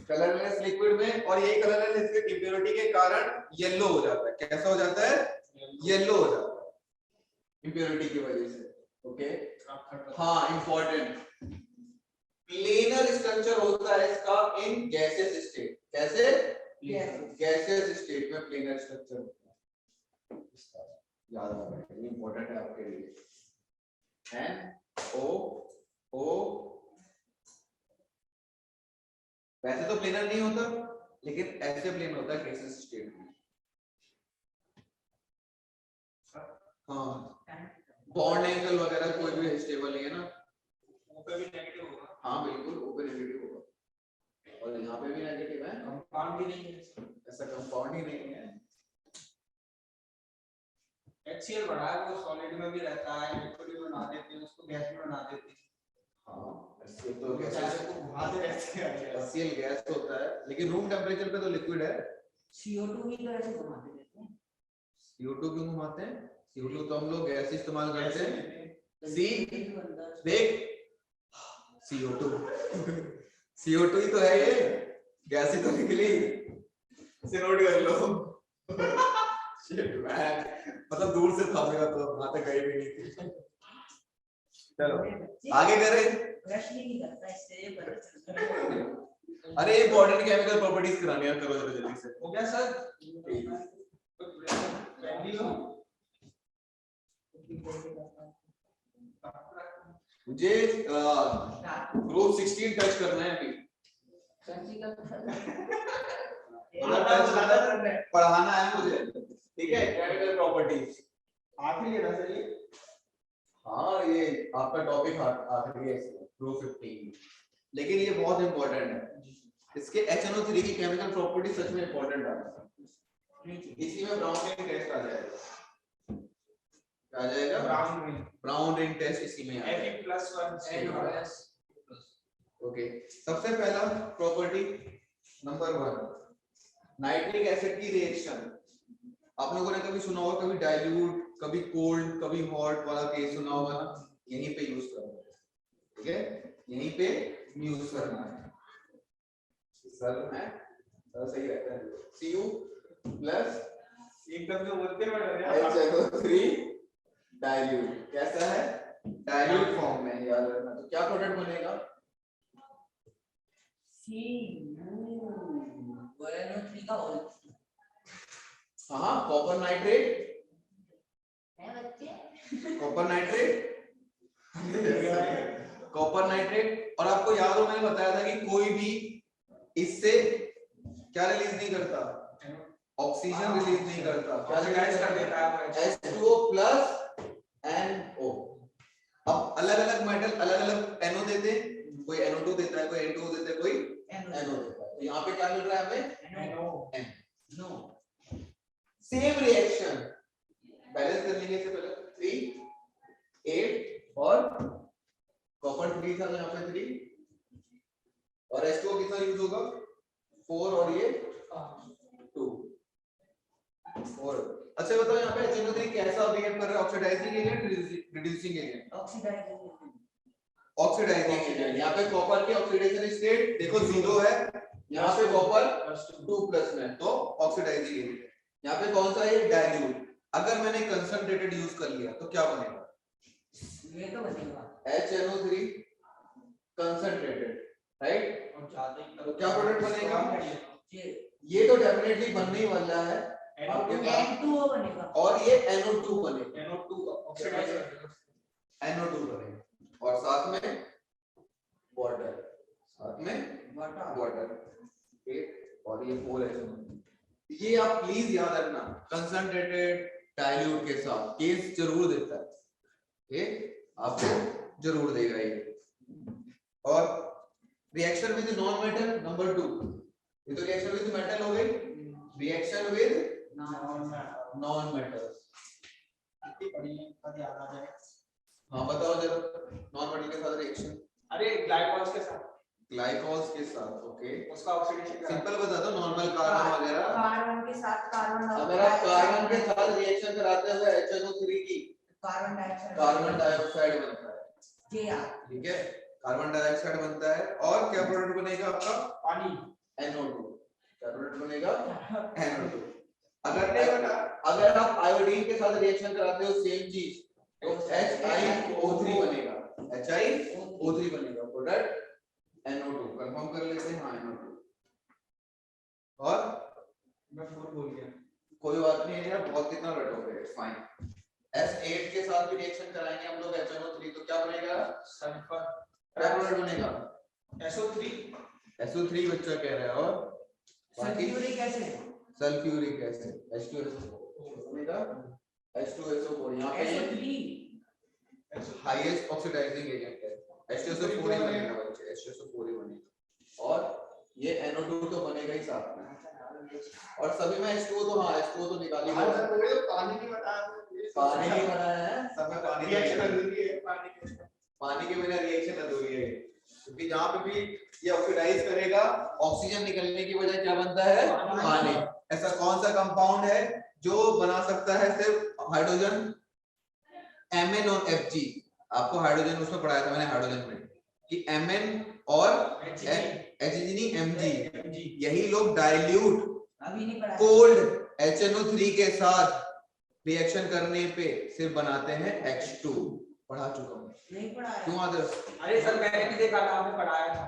Speaker 3: कलरलेस लिक्विड में, और यही कलरलेस लिक्विड इंप्योरिटी के कारण येलो हो जाता है, कैसा हो जाता है, येलो हो जाता है इंप्योरिटी की वजह से। ओके हाँ इंपॉर्टेंट, प्लेनर स्ट्रक्चर होता है इसका इन गैसियस स्टेट, कैसे, गैसियस स्टेट में प्लेनर स्ट्रक्चर होता है, याद रखना, ये इंपॉर्टेंट है आपके लिए। NO, वैसे तो प्लेनर नहीं होता लेकिन ऐसे प्लेन होता है गैसियस स्टेट में। हाँ बॉन्ड एंगल वगैरह कोई भी स्टेबल नहीं है ना,
Speaker 2: वो पे भी नेगेटिव होगा।
Speaker 3: हाँ बिल्कुल वो पे नेगेटिव होगा, और यहाँ पे भी नेगेटिव है,
Speaker 2: कंपाउंड भी नहीं है,
Speaker 3: ऐसा कंपाउंड ही नहीं है।
Speaker 2: HCl बड़ा है, वो सॉलिड में भी रहता है, लिक्विड में बना देते हैं, उसको गैस में बना देते हैं।
Speaker 3: हाँ HCl तो
Speaker 2: गैस को घुमाते रहते हैं,
Speaker 3: HCl गैस होता है लेकिन रूम टेम्परेचर पे तो लिक्विड है।
Speaker 1: CO2 भी तो ऐसे घुमाते रहते हैं,
Speaker 3: CO2 क्यों घुमाते हैं, CO2 तो हम लोग गैस इस्तेमाल करते हैं। सी
Speaker 1: अंदर
Speaker 3: देख CO2 CO2 ही तो है ये, गैस ही तो निकली, इसे नोट कर लो। मतलब दूर से था मेरा तो वहां तक गए भी नहीं थे। चलो
Speaker 1: बच्चे
Speaker 3: आगे करें।
Speaker 1: प्रश्न ही नहीं करता, इससे ये पता चलता है।
Speaker 3: अरे इंपॉर्टेंट केमिकल प्रॉपर्टीज करानी है, करो जरा जल्दी से।
Speaker 2: हो गया सर?
Speaker 3: मुझे ग्रुप 16 टच करना है अभी। पढ़ाना है मुझे, ठीक है? केमिकल प्रॉपर्टीज
Speaker 2: आखिरी है ना सर ये?
Speaker 3: हाँ ये आपका टॉपिक आखिरी है ग्रुप 15, लेकिन ये बहुत इंपॉर्टेंट है। इसके HNO3 की केमिकल प्रॉपर्टी सच में इंपॉर्टेंट है। इसी में ब्राउन रिंग टेस्ट आ जाएगा। आ जाएगा ब्राउन रिंग टेस्ट इसी में आएगा।
Speaker 2: Fe+1
Speaker 3: ओके, सबसे पहला प्रॉपर्टी नंबर 1, नाइट्रिक एसिड की रिएक्शन। आप लोगों ने कभी सुना होगा, कभी डाइल्यूट, कभी कोल्ड, कभी हॉट वाला केस सुना होगा ना, यहीं पे यूज करना है, ठीक है? यहीं पे यूज करना है। सर है सही रहता है। Cu प्लस
Speaker 2: एकदम से बोलते हैं
Speaker 3: HNO3 डाइल्यूट। कैसा है? डाइल्यूट फॉर्म में, याद रखना। तो क्या प्रोडक्ट बनेगा?
Speaker 1: NO3 का होल
Speaker 3: हाँ, कॉपर नाइट्रेट,
Speaker 1: है बच्चे।
Speaker 3: Copper nitrate, copper nitrate. और आपको याद हो मैंने बताया था कि कोई भी इससे क्या रिलीज नहीं करता, ऑक्सीजन रिलीज नहीं करता, क्या रिलीज कर देता है? H2O plus NO। अब अलग अलग मेटल अलग अलग NO देते हैं, कोई NO2 देता है, कोई N2O देता है, कोई NO देता है। तो यहाँ पे क्या मिल रहा है हमें?
Speaker 1: नो
Speaker 3: सेम रिएक्शन बैलेंस कर लेंगे। इससे पहले 3 8 और कॉपर 3 था, तो यहाँ पे 3 और H2O कितना यूज होगा? 4 और ये 2 4। अच्छा बताओ यहाँ पे HNO3 कैसा बिहेव कर रहा है? Oxidising agent, reducing agent? Oxidising agent. यहाँ पे कॉपर की ऑक्सीडेशन स्टेट देखो 0 है, यहाँ पे कॉपर 2 प्लस में, तो ऑक्सीडाइजिंग एजेंट। यहाँ पे कौन सा है? डाइल्यूट। अगर मैंने कंसंट्रेटेड यूज कर लिया तो क्या बनेगा?
Speaker 1: ये तो बनेगा
Speaker 3: HNO3 कंसंट्रेटेड, राइट? तो क्या प्रोडक्ट बनेगा? ये तो डेफिनेटली बनने ही वाला है आपके पास,
Speaker 1: N2O बनेगा
Speaker 3: और ये NO2 बनेगा,
Speaker 2: NO2 ऑक्सीडाइज
Speaker 3: NO2 बनेगा, और साथ में वाटर, साथ में वाटर, ठीक? और ये 4 HNO। ये आप प्लीज याद रखना, कंसंट्रेटेड डाइल्यूट के साथ केस जरूर देता है, ठीक? आपको जरूर देगा ये। और reaction with non metal number 2, ये तो रिएक्शन विद मेटल हो गई, रिएक्शन विद नॉन मेटल्स। हाँ बताओ जरा, नॉन मेटल के साथ रिएक्शन।
Speaker 2: अरे ग्लाइकॉल्स के साथ,
Speaker 3: ग्लाइकॉल्स के साथ, ओके।
Speaker 2: उसका ऑक्सीडेशन
Speaker 3: सिंपल बता दो, नॉर्मल कार्बन वगैरह।
Speaker 1: कार्बन के साथ कार्बन,
Speaker 3: अगर आप कार्बन के साथ रिएक्शन कराते हुए HNO3 की कार्बन डाइऑक्साइड बनता है, ठीक है? कार्बन डाइऑक्साइड बनता है, और क्या प्रोडक्ट बनेगा आपका?
Speaker 2: पानी,
Speaker 3: NO2। क्या प्रोडक्ट बनेगा? NO2। अगर आप आयोडीन के साथ रिएक्शन कराते हो सेम चीज, तो HiO3 बनेगा, HiO3 बनेगा, प्रोडक्ट NO2। कंफर्म कर लेते हैं, हाँ NO2। और
Speaker 2: मैं 4 बोल गया,
Speaker 3: कोई बात नहीं है यार, बहुत कितना रटोगे, इट्स फाइन। S8 के साथ भी रिएक्शन कराएंगे हम लोग HNO3, तो क्या बनेगा?
Speaker 2: सल्फर,
Speaker 3: क्या प्रोडक्ट बनेगा?
Speaker 2: SO3
Speaker 3: बच्चा कह रहा है। और
Speaker 1: sulphuric acid,
Speaker 3: sulphuric acid, H2SO4 बनेगा, H2SO4। यहाँ पे हाईएस्ट ऑक्सीडाइजिंग एजेंट है, H2SO4 ही बनेगा बच्चे, H2SO4 ही बनेगा। और ये NO2 तो बनेगा ही साथ में, और सभी में H2O तो, हाँ H2O तो निकाल ही दिया।
Speaker 2: पानी नहीं बताया,
Speaker 3: पानी नहीं बनाया है, सब में पानी
Speaker 2: रिएक्शन अधूरी है,
Speaker 3: पानी के बिना रिएक्शन अधूरी है, क्योंकि जहाँ पे भी ये ऑक्सीडाइज करेगा, ऑक्सीजन निकलने की वजह क्या बनता है? पानी। ऐसा कौन सा कंपाउंड है जो बना सकता है सिर्फ हाइड्रोजन? Mn और Fg। आपको हाइड्रोजन उसमें पढ़ाया था मैंने, हाइड्रोजन में, कि Mn और Hg नहीं Mg, यही लोग डाइल्यूट,
Speaker 1: अभी नहीं पढ़ा,
Speaker 3: कोल्ड HNO3 के साथ रिएक्शन करने पे सिर्फ बनाते हैं H2। पढ़ा चुका हूँ।
Speaker 1: नहीं पढ़ा है।
Speaker 3: क्यों आदर्श?
Speaker 2: अरे सर मैंने भी देखा था, आपने पढ़ाया था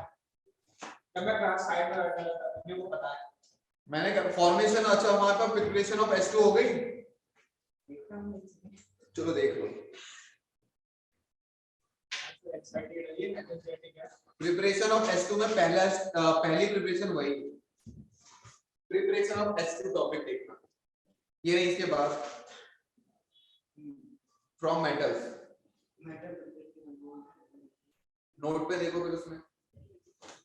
Speaker 2: जब मैं क्लास साइड में बैठा था, मेरे को पता है।
Speaker 3: मैंने कहा फॉर्मेशन, अच्छा हमारे पास प्रिपरेशन ऑफ H2 हो गई। चलो देख लो प्रिपरेशन ऑफ H2 में पहली प्रिपरेशन वही प्रिपरेशन ऑफ H2 टॉपिक देखना। ये नहीं, इसके बाद फ्रॉम मेटल्स नोट पे देखो, फिर उसमें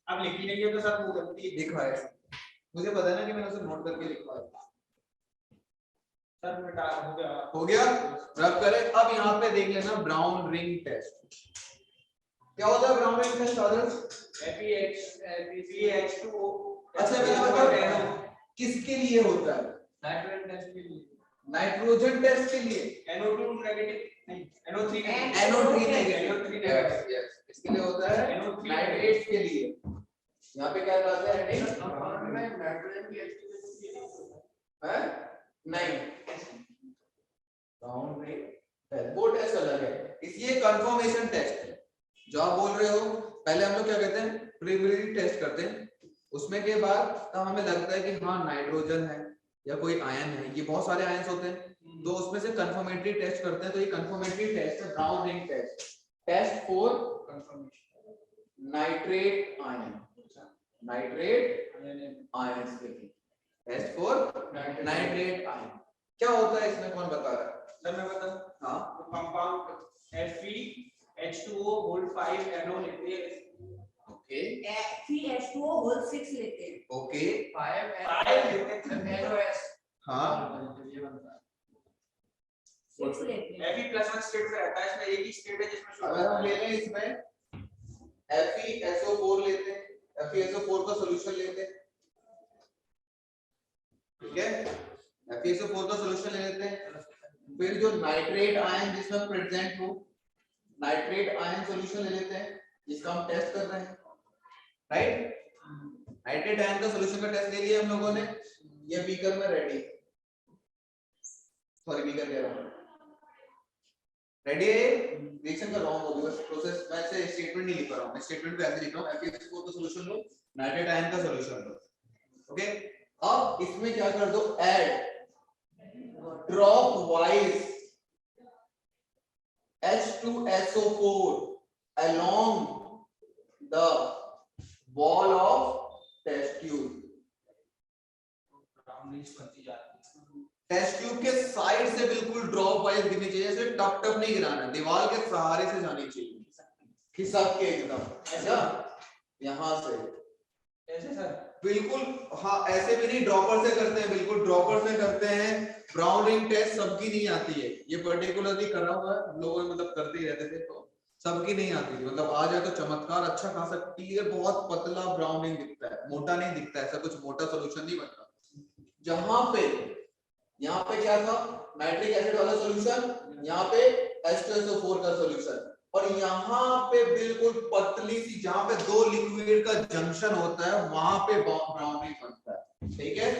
Speaker 2: अब लिखी नहीं है तो सर वो गलती
Speaker 3: लिखा है, मुझे पता है ना कि मैंने उसे नोट करके लिखा है।
Speaker 2: सर बेटा
Speaker 3: हो गया, रब करे। अब यहाँ पे देख लेना ब्राउन रिंग टेस्ट। क्या होता है ब्राउन रिंग टेस्ट आदर्श?
Speaker 2: FeH2O।
Speaker 3: अच्छा मैंने बताया किसके लिए होता है?
Speaker 2: नाइट्रोजन टेस्ट के लिए,
Speaker 3: नाइट्रोजन टेस्ट के लिए।
Speaker 2: NO2 नेगेटिव नहीं, NO3
Speaker 3: NO3 negative.
Speaker 2: NO3 negative.
Speaker 3: Yes, इसके लिए होता है नाइट्रेट के लिए। यहाँ पे क्या कहते हैं हेडिंग? है नहीं, ब्राउन रिंग टेस्ट वो टेस्ट अलग है, इसलिए कंफर्मेशन टेस्ट है जो आप बोल रहे हो। पहले हम लोग क्या कहते हैं, प्रिलिमिनरी टेस्ट करते हैं, उसमें के बाद तब हमें लगता है कि हाँ नाइट्रोजन है या कोई आयन है, ये बहुत सारे आयंस होते हैं, तो उसमें से कंफर्मेटरी टेस्ट करते हैं। तो ये कंफर्मेटरी टेस्ट है brown ring test, test for confirmation nitrate ion, nitrate ions के लिए, टेस्ट फॉर नाइट्रेट आयन। क्या होता है इसमें, कौन बता रहा है?
Speaker 2: सर मैं बताऊं?
Speaker 3: हाँ,
Speaker 2: कंपाउंड Fe(H2O)5 NO लेते हैं।
Speaker 3: ओके
Speaker 1: FeH2O whole 6 लेते हैं।
Speaker 3: ओके
Speaker 2: 5 लेते हैं NOS।
Speaker 3: हाँ
Speaker 1: 6 लेते हैं।
Speaker 2: Fe+1 स्टेट में रहता है, इसमें एक ही स्टेट है जिसमें
Speaker 3: अगर हम ले लें इसमें FeSO4 लेते हैं, FeSO4 का सॉल्यूशन लेते हैं, ठीक है, FeSO4 का सॉल्यूशन ले लेते हैं, फिर जो नाइट्रेट आयन जिसमें प्रेजेंट हो, नाइट्रेट आयन सॉल्यूशन ले लेते हैं जिसका हम टेस्ट कर रहे हैं, राइट। नाइट्रेट आयन का सॉल्यूशन का टेस्ट ले लिया हम लोगों ने, ये बीकर में रेडी, सॉरी बीकर कह रहा हूं, रेडी है। रिएक्शन का रॉन्ग हो गया, बस प्रोसेस मैं से स्टेटमेंट नहीं लिख रहा हूं, मैं स्टेटमेंट पे ऐसे लिख रहा हूं, FeSO4 का सॉल्यूशन लो, नाइट्रेट आयन का सॉल्यूशन लो, ओके। अब इसमें क्या कर दो, add dropwise H2SO4 along the wall of test tube, test tube के साइड से बिल्कुल ड्रॉप वाइज गिरनी चाहिए, ऐसे टप टप नहीं गिराना है, दीवार के सहारे से जानी चाहिए, खिसक के एकदम ऐसा, यहां से
Speaker 2: ऐसे सर
Speaker 3: बिल्कुल, हाँ ऐसे भी नहीं, ड्रॉपर से करते हैं, बिल्कुल ड्रॉपर से करते हैं। ब्राउन रिंग टेस्ट सबकी नहीं आती है, ये पर्टिकुलरली कर रहा हुआ है, हम लोग मतलब करते ही रहते थे, तो सबकी नहीं आती थी, मतलब आ जाए तो चमत्कार अच्छा खासा क्लियर बहुत पतला ब्राउन रिंग दिखता है, मोटा नहीं दिखता, ऐसा कुछ मोटा सॉल्यूशन नहीं बनता। जहां पे यहाँ पे क्या था, नाइट्रिक एसिड वाला सॉल्यूशन, यहाँ पे H2SO4 का सॉल्यूशन, और यहाँ पे बिल्कुल पतली सी, जहां पे दो लिक्विड का जंक्शन होता है वहां पे ब्राउन रिंग बनता है, ठीक है।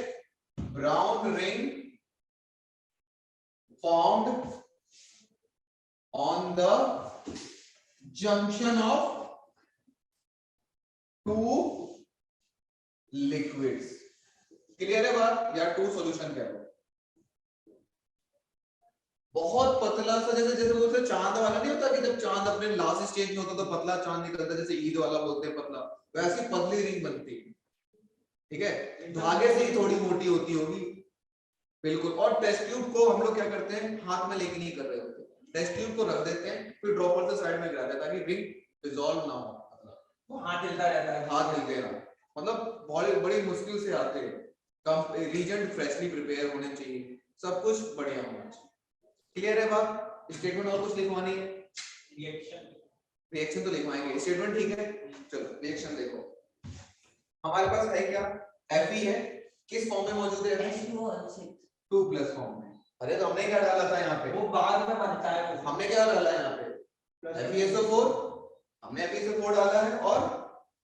Speaker 3: Brown ring formed on the junction of two liquids, clear है बात, या टू सॉल्यूशन कह लो। बहुत पतला सा, जैसे जैसे बोलते चांद वाला नहीं होता कि जब चांद अपने लास्ट स्टेज में होता तो पतला चांद निकलता है, जैसे ईद वाला बोलते हैं पतला, वैसी पतली रिंग बनती है, ठीक है, धागे से ही थोड़ी मोटी होती होगी, बिल्कुल। और टेस्ट ट्यूब को हम लोग क्या करते हैं, हाथ में लेके नहीं कर रहे होते, टेस्ट ट्यूब को रख देते हैं, फिर ड्रॉपर से साइड में गिरा देते हैं ताकि रिंग डिसॉल्व ना हो, मतलब
Speaker 2: वो हाथ हिलता रहता है,
Speaker 3: हाथ हिलते ना, मतलब बड़ी मुश्किल से आते हैं, रीजन फ्रेशली प्रिपेयर होने चाहिए, सब कुछ बढ़िया होना चाहिए, क्लियर है बात। स्टेटमेंट और कुछ लिखवानी है? रिएक्शन तो लिखवाएंगे, स्टेटमेंट ठीक है, चलो रिएक्शन देखो। हमारे पास है क्या, Fe है, किस फॉर्म में मौजूद है,
Speaker 1: H2O
Speaker 3: 2+ फॉर्म में। अरे तो हमने क्या डाला था यहाँ पे,
Speaker 2: वो बाद में बनता है,
Speaker 3: हमने क्या डाला है यहाँ पे, FeSO4, हमने FeSO4 डाला है, और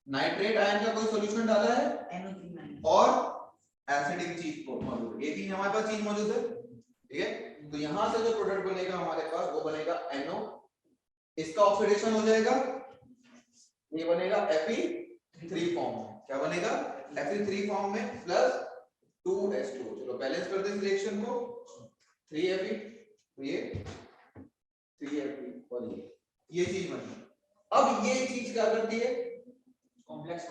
Speaker 3: नाइट्रेट आयन का कोई सॉल्यूशन डाला है,
Speaker 1: NO3-
Speaker 3: और एसिडिक चीज मौजूद है, ये तीन हमारे पास चीज मौजूद है, ठीक है। तो यहां से जो प्रोडक्ट बनेगा हमारे पास वो बनेगा NO, इसका ऑक्सीडेशन हो जाएगा, ये बनेगा Fe3 फॉर्म में, क्या बनेगा Fe3 फॉर्म में प्लस 2H2। चलो बैलेंस करते हैं इस रिएक्शन को, 3Fe, तो ये 3Fe और ये चीज बनी। अब ये चीज क्या करती है, कॉम्प्लेक्स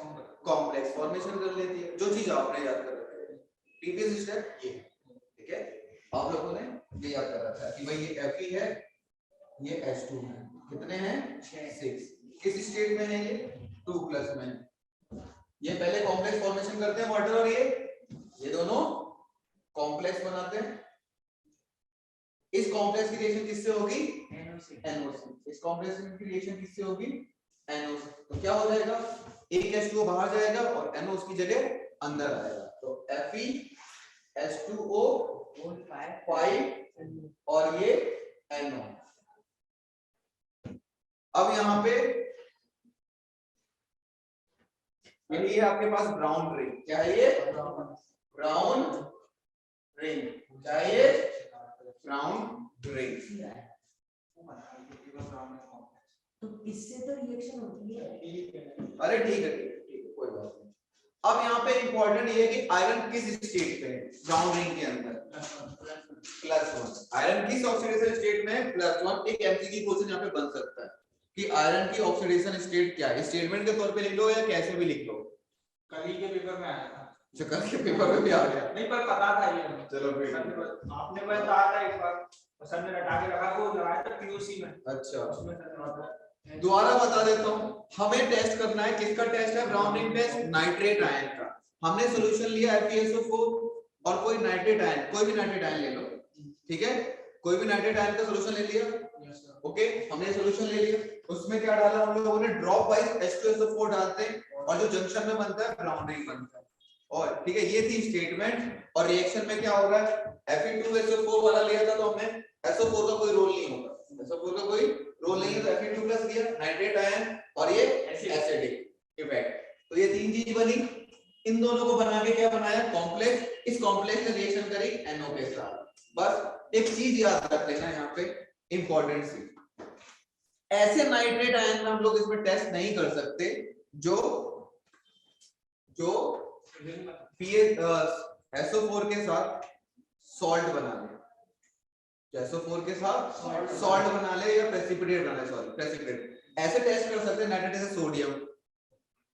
Speaker 3: फॉर्मेशन कर लेती है, जो चीज आपने याद कर रखी है प्रीवियस स्टेप ये, ठीक है। आप लोगों ने ये याद कर रखा है कि भाई ये Fe है, ये H2 है, कितने हैं 6, किस स्टेट में है ये 2+ में। ये पहले कॉम्प्लेक्स फॉर्मेशन करते हैं वाटर और ये दोनों कॉम्प्लेक्स बनाते हैं। इस कॉम्प्लेक्स की रिएक्शन किससे होगी NO2, इस कॉम्प्लेक्स की रिएक्शन किससे होगी NO2। तो क्या हो जाएगा, एक H2O बाहर जाएगा और NO उसकी जगह अंदर आएगा, तो FeH2O 5 और ये NO। अब यहाँ पे यही है आपके पास ब्राउन रिंग, क्या है ये ब्राउन रिंग, क्या है ये ब्राउन रिंग।
Speaker 1: तो इससे तो रिएक्शन होती है।
Speaker 3: अरे ठीक है कोई बात नहीं। अब यहाँ पे इंपॉर्टेंट ये है कि आयरन किस स्टेट पे है ब्राउन रिंग के अंदर, +1। आयरन किस ऑक्सीडेशन स्टेट में है +1। एक एमसीक्यू क्वेश्चन यहाँ पे बन सकता है कि आयरन की ऑक्सीडेशन स्टेट क्या है, स्टेटमेंट के तौर पे लिख लो या कैसे भी लिख लो।
Speaker 2: कल ही के पेपर में आया था,
Speaker 3: कल के पेपर में भी आ गया,
Speaker 2: नहीं पर पता था ये।
Speaker 3: चलो फिर
Speaker 2: आपने बताया था एक बार, सर ने हटा के रखा, वो लगाया था पीयूसी में।
Speaker 3: अच्छा
Speaker 2: उसमें सर ने बताया।
Speaker 3: दोबारा बता देता हूँ, हमें टेस्ट करना है, किसका टेस्ट है brown ring test, nitrate ion का। हमने सॉल्यूशन लिया FeSO4 और कोई नाइट्रेट आयन, कोई भी नाइट्रेट आयन ले लो, ठीक है, कोई भी नाइट्रेट आयन का सॉल्यूशन ले लिया, ओके। हमने सॉल्यूशन ले लिया, उसमें क्या डाला हम लोगों ने, ड्रॉप वाइज H2SO4 डालते हैं और जो जंक्शन में बनता है ब्राउन रिंग बनता है, और ठीक है ये थी स्टेटमेंट। और रिएक्शन में क्या हो रहा है, Fe2SO4 वाला लिया था तो हमने SO4 का कोई रोल नहीं होगा, SO4 का कोई रोल नहीं है, तो Fe2+ लिया नाइट्रेट आयन और ये एसिडिक इफेक्ट। तो ये तीन चीज बनी, इन दोनों को बना के क्या बनाया कॉम्प्लेक्स। इस कॉम्प्लेक्स ने रिएक्शन करी NO के साथ। बस एक चीज याद रख लेना यहाँ पे इंपॉर्टेंट सी, ऐसे नाइट्रेट आयन में हम लोग इसमें टेस्ट नहीं कर सकते जो SO4 के साथ सॉल्ट बना ले, SO4 के साथ सॉल्ट बना ले या प्रेसिपिटेट बना ले, सॉरी प्रेसिपिटेट। ऐसे टेस्ट कर सकते हैं नाइट्रेट से सोडियम,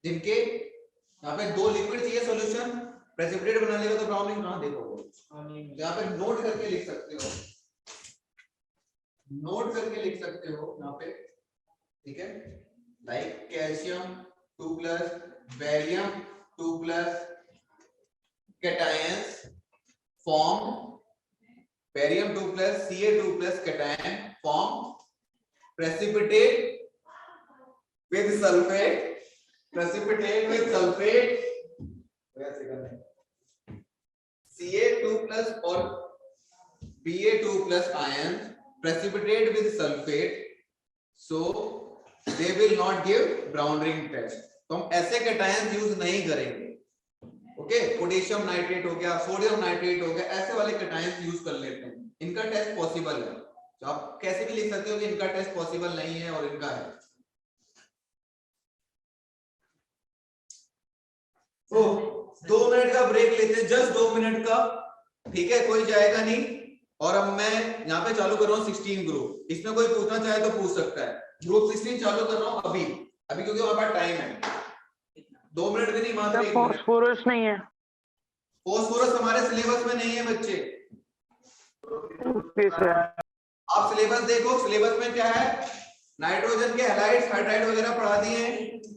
Speaker 3: जिनके यहाँ पे दो लिक्विड चाहिए सॉल्यूशन, प्रेसिपिटेट बना लेगा तो ब्राउन रिंग कहां देखोगे, यहाँ पे नोट करके लिख सकते हो, नोट करके लिख सकते हो यहाँ पे, ठीक है। Like calcium 2+, barium 2+, cations formed, barium 2+, Ca2+ cation formed precipitate with sulfate, precipitate with sulfate, Ca2+ और Ba2+ ions precipitate with sulfate, so they will not give brown ring test। तो हम ऐसे कैटायंस यूज नहीं करेंगे, okay. Potassium nitrate हो गया, sodium nitrate हो गया, ऐसे वाले कैटायंस यूज कर लेते हैं, इनका टेस्ट पॉसिबल है। तो आप कैसे भी लिख सकते हो कि इनका टेस्ट पॉसिबल नहीं है और इनका है। तो 2 मिनट का ब्रेक लेते हैं, जस्ट 2 मिनट का, ठीक है, कोई जाएगा नहीं। और अब मैं यहाँ पे चालू कर रहा हूँ 16 ग्रुप, इसमें कोई पूछना चाहे तो पूछ सकता है। ग्रुप 16 चालू कर रहा हूँ अभी क्योंकि हमारे पास टाइम है, 2 मिनट भी नहीं, मात्र 1 मिनट।
Speaker 4: फास्फोरस नहीं है,
Speaker 3: फास्फोरस हमारे सिलेबस में नहीं है बच्चे। आप सिलेबस देखो, सिलेबस में क्या है, नाइट्रोजन के हैलाइड्स हाइड्राइड वगैरह पढ़ा दिए हैं,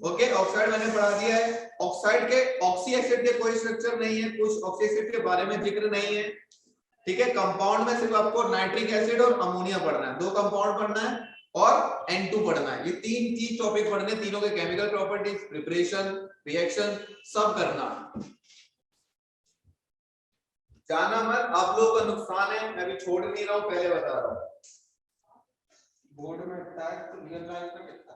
Speaker 3: ओके। ऑक्साइड मैंने पढ़ा दिया है, ऑक्साइड के ऑक्सी एसिड के कोई स्ट्रक्चर नहीं है, कुछ ऑक्सी एसिड के बारे में जिक्र नहीं है, ठीक है। कंपाउंड में सिर्फ आपको नाइट्रिक एसिड और अमोनिया पढ़ना है, 2 कंपाउंड पढ़ना है और N2 पढ़ना है, ये 3 चीज टॉपिक पढ़ने, तीनों के केमिकल प्रॉपर्टीज, प्रिपरेशन, रिएक्शन सब करना। जाना मत, आप लोगों का नुकसान है, मैं भी छोड़ नहीं रहा हूं, पहले बता रहा हूं।
Speaker 2: बोर्ड में टैग तो रियल लाइफ में कितना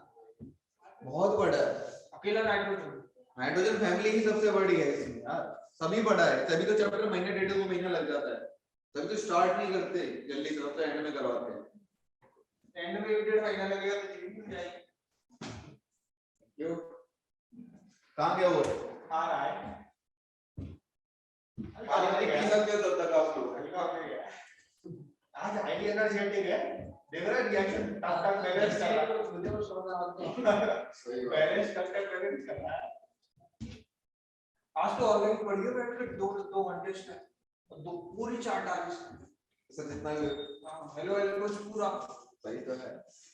Speaker 3: बहुत बड़ा है,
Speaker 2: अकेला नाइट्रोजन
Speaker 3: फैमिली ही सबसे बड़ी है इसमें यार। सभी पढ़ा है, तभी तो चैप्टर महीने 1.5-2 महीना लग जाता है, तभी तो स्टार्ट नहीं करते जल्दी से, तो एंड में करवाते हैं।
Speaker 2: एंड में 1.5 महीना लगेगा तो जीवी हो जाएगी।
Speaker 3: क्यों, कहाँ गया वो?
Speaker 2: आ रहा है
Speaker 3: पानी वाली पी सकते हो तब तक आप लोग।
Speaker 2: आज हाईली एनर्जेटिक है, देख रहे रिएक्शन टक टक बैलेंस कर रहा है, मुझे वो समझ आता है बैलेंस टक टक बैलेंस कर रहा है। आज तो ऑर्गेनिक पढ़िए बैठ 2 घंटे से, दो पूरी चार्ट आ गई
Speaker 3: सर जितना भी
Speaker 2: हेलो हेलो पूरा
Speaker 3: सही तो है।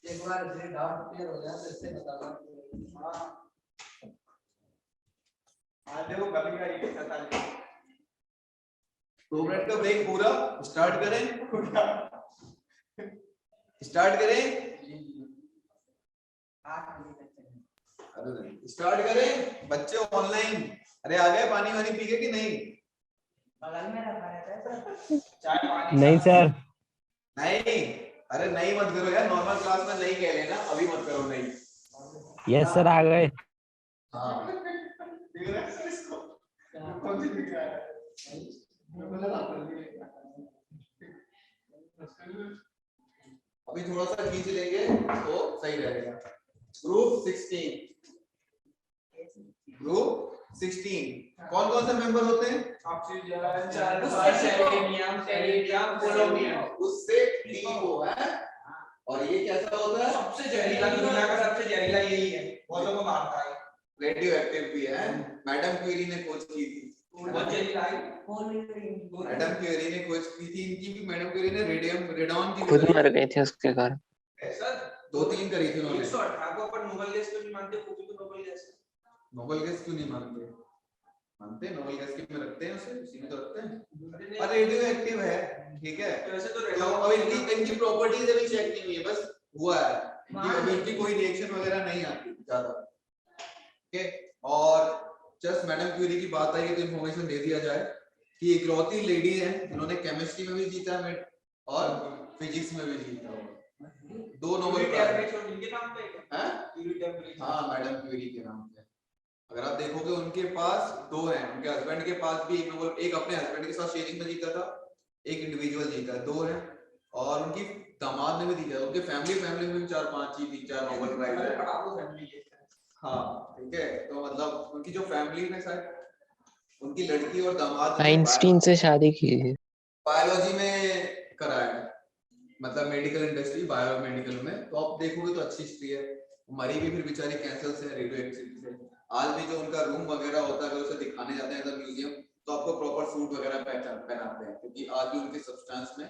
Speaker 1: एक बार ये डाउट क्लियर हो जाए तो इससे बताना।
Speaker 2: हाँ आज देखो कभी का ये पता नहीं
Speaker 3: 2 मिनट का ब्रेक पूरा, स्टार्ट करें, स्टार्ट करें,
Speaker 1: 8 बजे तक चलेंगे।
Speaker 3: अरे स्टार्ट करें बच्चे ऑनलाइन। अरे आ गए पानी वानी पी गए कि नहीं?
Speaker 1: बगल में रखा रहता है सर।
Speaker 2: चाय पानी
Speaker 4: नहीं सर।
Speaker 3: नहीं, अरे नहीं मत करो यार, नॉर्मल क्लास में नहीं कह लेना, अभी मत करो नहीं।
Speaker 4: यस सर आ गए।
Speaker 3: हाँ
Speaker 2: देख रहे हैं इसको कौन सी दिख रहा है
Speaker 3: अभी थोड़ा सा खींच लेंगे तो सही रहेगा। ग्रुप 16, ग्रुप 16 कौन कौन से मेंबर होते हैं? उससे डी को है, और ये कैसा होता है?
Speaker 2: सबसे जहरीला दुनिया का सबसे जहरीला यही है, बहुतों को मारता है,
Speaker 3: रेडियो एक्टिव भी है, मैडम क्यूरी ने खोज की थी।
Speaker 2: बहुत जहरीला है।
Speaker 3: मैडम क्यूरी ने खोज की थी, इनकी भी मैडम क्यूरी ने रेडॉन की
Speaker 4: खुद मर गए थे उसके कारण।
Speaker 2: सर
Speaker 3: 2-3 करी थी उन्होंने।
Speaker 2: 118 को अपन नोबेल गैस क्यों नहीं मानते, खुद को नोबेल गैस
Speaker 3: नोबेल गैस क्यों नहीं मानते? मानते नोबेल गैस की में रखते हैं उसे, उसी में तो रखते हैं।
Speaker 2: अरे
Speaker 3: और रेडियो एक्टिव है, ठीक है,
Speaker 2: वैसे तो
Speaker 3: तो अब इनकी प्रॉपर्टीज अभी चेक नहीं हुई है, बस हुआ है इनकी, अभी इनकी कोई रिएक्शन वगैरह नहीं आती ज्यादा, ठीक है। और जस्ट मैडम क्यूरी की बात आई तो इंफॉर्मेशन दे दिया जाए कि इकलौती लेडी है जिन्होंने केमिस्ट्री में भी जीता है और फिजिक्स में भी जीता है, 2 नोबेल प्राइज
Speaker 2: इनके नाम पे
Speaker 3: है।
Speaker 2: है।
Speaker 3: हाँ मैडम क्यूरी के नाम पे। अगर आप देखोगे उनके पास 2 हैं, उनके हस्बैंड के पास भी एक नोबेल, एक अपने हस्बैंड के साथ शेयरिंग में जीता था, एक इंडिविजुअल जीता है, 2 हैं। और उनकी दामाद ने भी जीता, उनके फैमिली में 4-5 ही 3-4 नोबेल प्राइज है। हाँ ठीक है, तो मतलब उनकी जो फैमिली में शायद उनकी लड़की और दामाद ने
Speaker 4: आइंस्टीन से शादी की थी।
Speaker 3: बायोलॉजी में कराया है, मतलब मेडिकल इंडस्ट्री बायोमेडिकल में। तो आप देखोगे तो अच्छी हिस्ट्री है। मरी भी फिर बेचारी कैंसर से, रेडियो एक्टिविटी से। आज भी जो उनका रूम वगैरह होता है, अगर उसे दिखाने जाते हैं म्यूजियम, तो आपको प्रॉपर सूट वगैरह पहनाते हैं, क्योंकि आज भी उनके सब्सटेंस में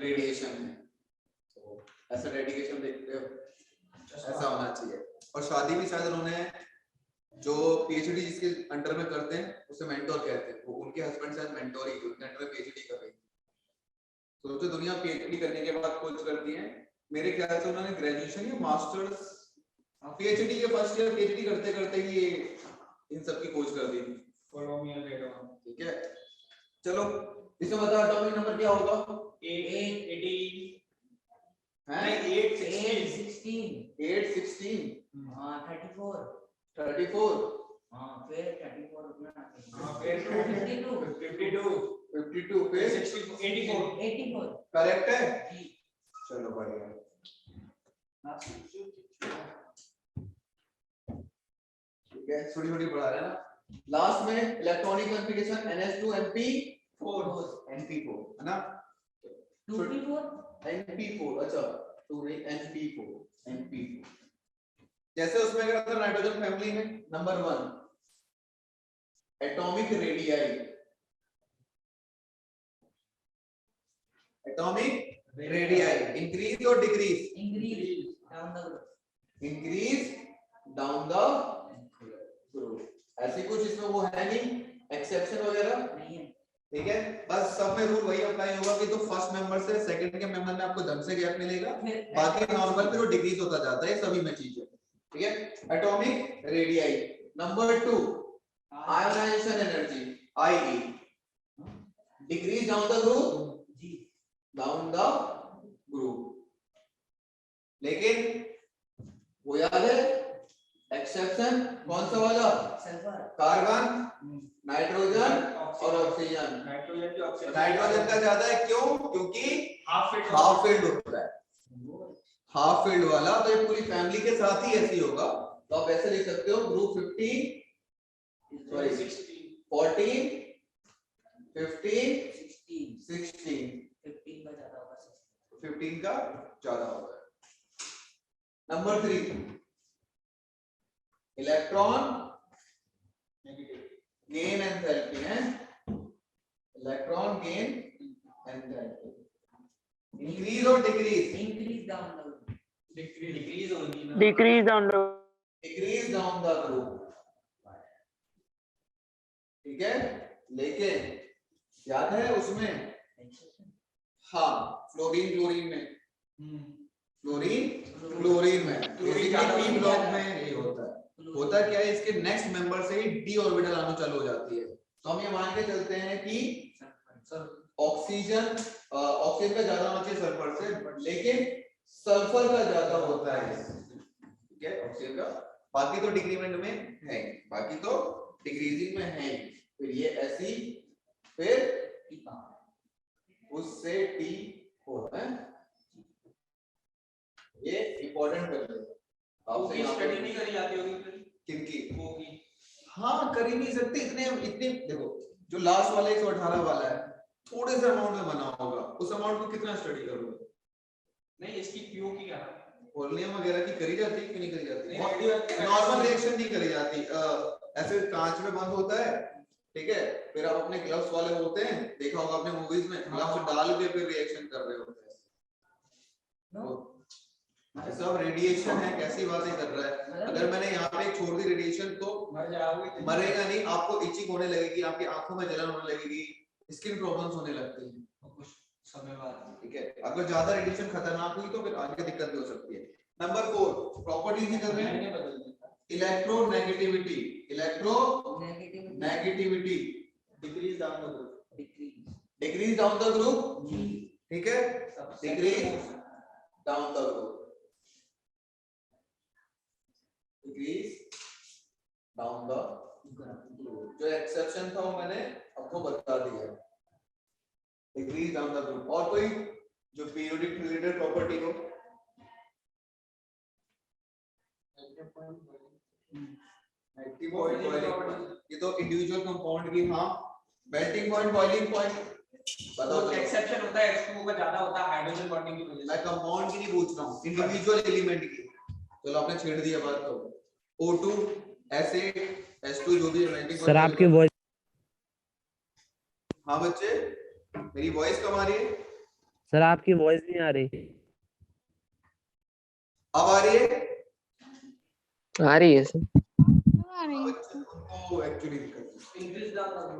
Speaker 3: रेडिएशन है। तो ऐसा डेडिकेशन देखते हो, ऐसा होना चाहिए। और शादी भी शायद उन्होंने, जो पीएचडी जिसके अंडर में करते हैं उसे मेंटोर कहते हैं, वो उनके हस्बैंड शायद मेंटोर ही उनके अंडर में पीएचडी कर रही थी। सोचो दुनिया पीएचडी करने के बाद खोज करती है, मेरे ख्याल से उन्होंने ग्रेजुएशन या मास्टर्स, पीएचडी के फर्स्ट ईयर पीएचडी करते करते ही इन सब की खोज कर दी थी। ठीक है, चलो इसमें बता एटॉमिक नंबर क्या होगा? 816
Speaker 1: हाँ 34
Speaker 3: 34
Speaker 1: हाँ फिर 34 उतना
Speaker 2: हाँ फिर
Speaker 3: 52 फिर
Speaker 1: 84
Speaker 3: करेक्ट है।
Speaker 1: जी
Speaker 3: चलो बढ़िया, ठीक है, छोटी छोटी पढ़ा रहे हैं ना। लास्ट में इलेक्ट्रॉनिक कॉन्फ़िगरेशन NS2MP4 है ना,
Speaker 1: 2p4
Speaker 3: NP4, अच्छा 2 नहीं NP4 जैसे उसमें अगर नाइट्रोजन फैमिली में number 1 atomic radii, atomic radii increase और decrease? Increase down the group. ऐसी कुछ इसमें वो है नहीं, एक्सेप्शन वगैरह
Speaker 1: नहीं है।
Speaker 3: ठीक है, बस सब में रूल वही अप्लाई होगा कि तो फर्स्ट मेंबर से सेकंड के मेंबर में आपको ढंग से गैप मिलेगा, बाकी नॉर्मल फिर वो डिक्रीज होता जाता है, सभी में चीज है। ठीक है, atomic radii. Number 2 ionisation energy IE, decrease down the group, down the group. लेकिन वो याद है एक्सेप्शन कौन सा वाला?
Speaker 1: सल्फर
Speaker 3: कार्बन नाइट्रोजन और ऑक्सीजन।
Speaker 2: नाइट्रोजन की ऑक्सीजन
Speaker 3: नाइट्रोजन का ज्यादा है, क्यों? क्योंकि
Speaker 2: हाफ फिट
Speaker 3: हाफ फील्ड होता है, हाफ फील्ड वाला। तो ये पूरी फैमिली के साथ ही ऐसी होगा। तो आप ऐसे लिख सकते हो ग्रुप 15 सॉरी 14 15 16 15 का ज्यादा होगा। नंबर 3 इलेक्ट्रॉन गेन एंथैल्पी है, इलेक्ट्रॉन गेन एंथैल्पी इंक्रीज और decrease,
Speaker 1: increase down the
Speaker 2: decrease होगी ना,
Speaker 4: decrease down
Speaker 3: decrease down the group, ठीक है। लेकिन याद है उसमें, हाँ फ्लोरीन क्लोरीन में, क्लोरीन क्लोरीन में पी ब्लॉक में ये होता है। होता क्या है, इसके नेक्स्ट मेंबर से ही डी ऑर्बिटल आना चालू हो जाती है। तो हम ये मान के चलते हैं कि ऑक्सीजन ऑक्सीजन का ज्यादा होना चाहिए सल्फर से, लेकिन सल्फर का ज्यादा होता है, ठीक है ऑक्सीजन का। बाकी तो डिक्रीमेंट में है, बाकी तो डिक्रीजिंग में है। फिर ये ऐसी, फिर उससे टी होता है। ये इंपॉर्टेंट कर लो आपसे,
Speaker 2: स्टडी नहीं करी जाती होगी फिर
Speaker 3: किनकी
Speaker 2: होगी।
Speaker 3: हाँ कर ही नहीं सकते इतने इतने। देखो जो लास्ट वाला 118 वाला है थोड़े से अमाउंट में बना होगा, उस अमाउंट को कितना स्टडी करोगे?
Speaker 2: नहीं इसकी पीओ की क्या
Speaker 3: पोलोनियम वगैरह की करी जाती है कि नहीं करी जाती?
Speaker 2: नहीं,
Speaker 3: नॉर्मल रिएक्शन नहीं करी जाती। ऐसे कांच में बंद होता है, ठीक है, फिर आप अपने ग्लव्स वाले होते हैं, देखा होगा आपने मूवीज में, ग्लव्स डाल के फिर रिएक्शन कर रहे होते हैं। तो सब रेडिएशन है, कैसी बातें कर रहा है। अगर मैंने यहाँ पे छोड़ दी रेडिएशन तो
Speaker 2: मर जाओगे,
Speaker 3: मरेगा नहीं, आपको इचिंग होने लगेगी, आपकी आंखों में जलन होने लगेगी, स्किन प्रॉब्लम्स होने लगती हैं
Speaker 2: कुछ समय बाद,
Speaker 3: ठीक है। अगर ज्यादा रेडिएशन खतरनाक हुई तो फिर आगे दिक्कत भी हो सकती है। नंबर 4 प्रॉपर्टीज ही कर रहे हैं। Electronegativity, electronegativity
Speaker 2: decrease down the group,
Speaker 3: decrease down the group, ठीक है, decrease down the group, decrease down the group. जो एक्सेप्शन था वो मैंने आपको बता दिया, डिक्रीज डाउन द ग्रुप। और कोई जो पीरियोडिक रिलेटेड प्रॉपर्टी हो? एक्टिव पॉइंट, ये तो इंडिविजुअल कंपाउंड की, हाँ मेल्टिंग पॉइंट, बॉइलिंग पॉइंट बताओ।
Speaker 2: तो एक्सेप्शन होता है H2O का ज्यादा होता है हाइड्रोजन बॉन्डिंग की वजह से।
Speaker 3: मैं कंपाउंड की नहीं पूछ रहा हूँ, इंडिविजुअल एलिमेंट की। चलो आपने छेड़ दिया बात। तो O2 एसिड H2 जो भी मेल्टिंग
Speaker 4: सर आपकी वॉइस,
Speaker 3: हाँ बच्चे मेरी वॉइस कम आ रही है?
Speaker 4: सर आपकी वॉइस नहीं आ रही।
Speaker 3: अब आ रही है?
Speaker 4: आ रही है सर।
Speaker 3: एक्चुअली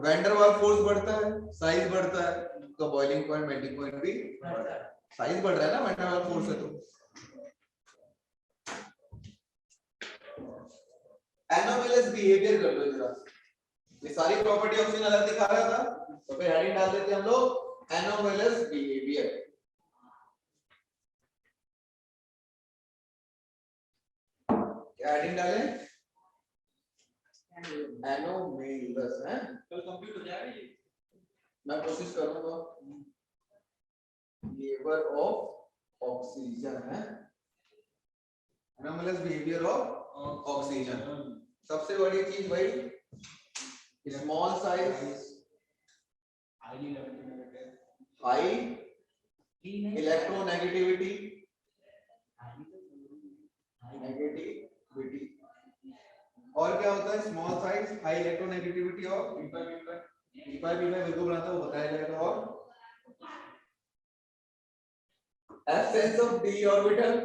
Speaker 3: वैन डर वाल फोर्स बढ़ता है, साइज बढ़ता है, तो बॉइलिंग पॉइंट मेल्टिंग पॉइंट भी बढ़ता है। साइज बढ़ रहा है ना वैन डर वाल फोर्स से। तो एनोमलस बिहेवियर कर लो जरा। ये सारी प्रॉपर्टी ऑक्सीजन अलग दिखा रहा था, तो फिर हेडिंग डाल देते हैं हम लोग एनोमलस बिहेवियर। क्या हेडिंग डालें? एनोमलस है,
Speaker 2: कल कंप्लीट हो जाएगा ये,
Speaker 3: मैं कोशिश करूंगा। लेवल ऑफ ऑक्सीजन है, एनोमलस बिहेवियर ऑफ ऑक्सीजन। सबसे बड़ी चीज भाई small size, high electronegativity, negativity. और क्या होता है? स्मॉल साइज, हाई इलेक्ट्रोनेगेटिविटी और बिल्कुल बनाता वो बताया जाएगा। और एब्सेंस ऑफ डी ऑर्बिटल,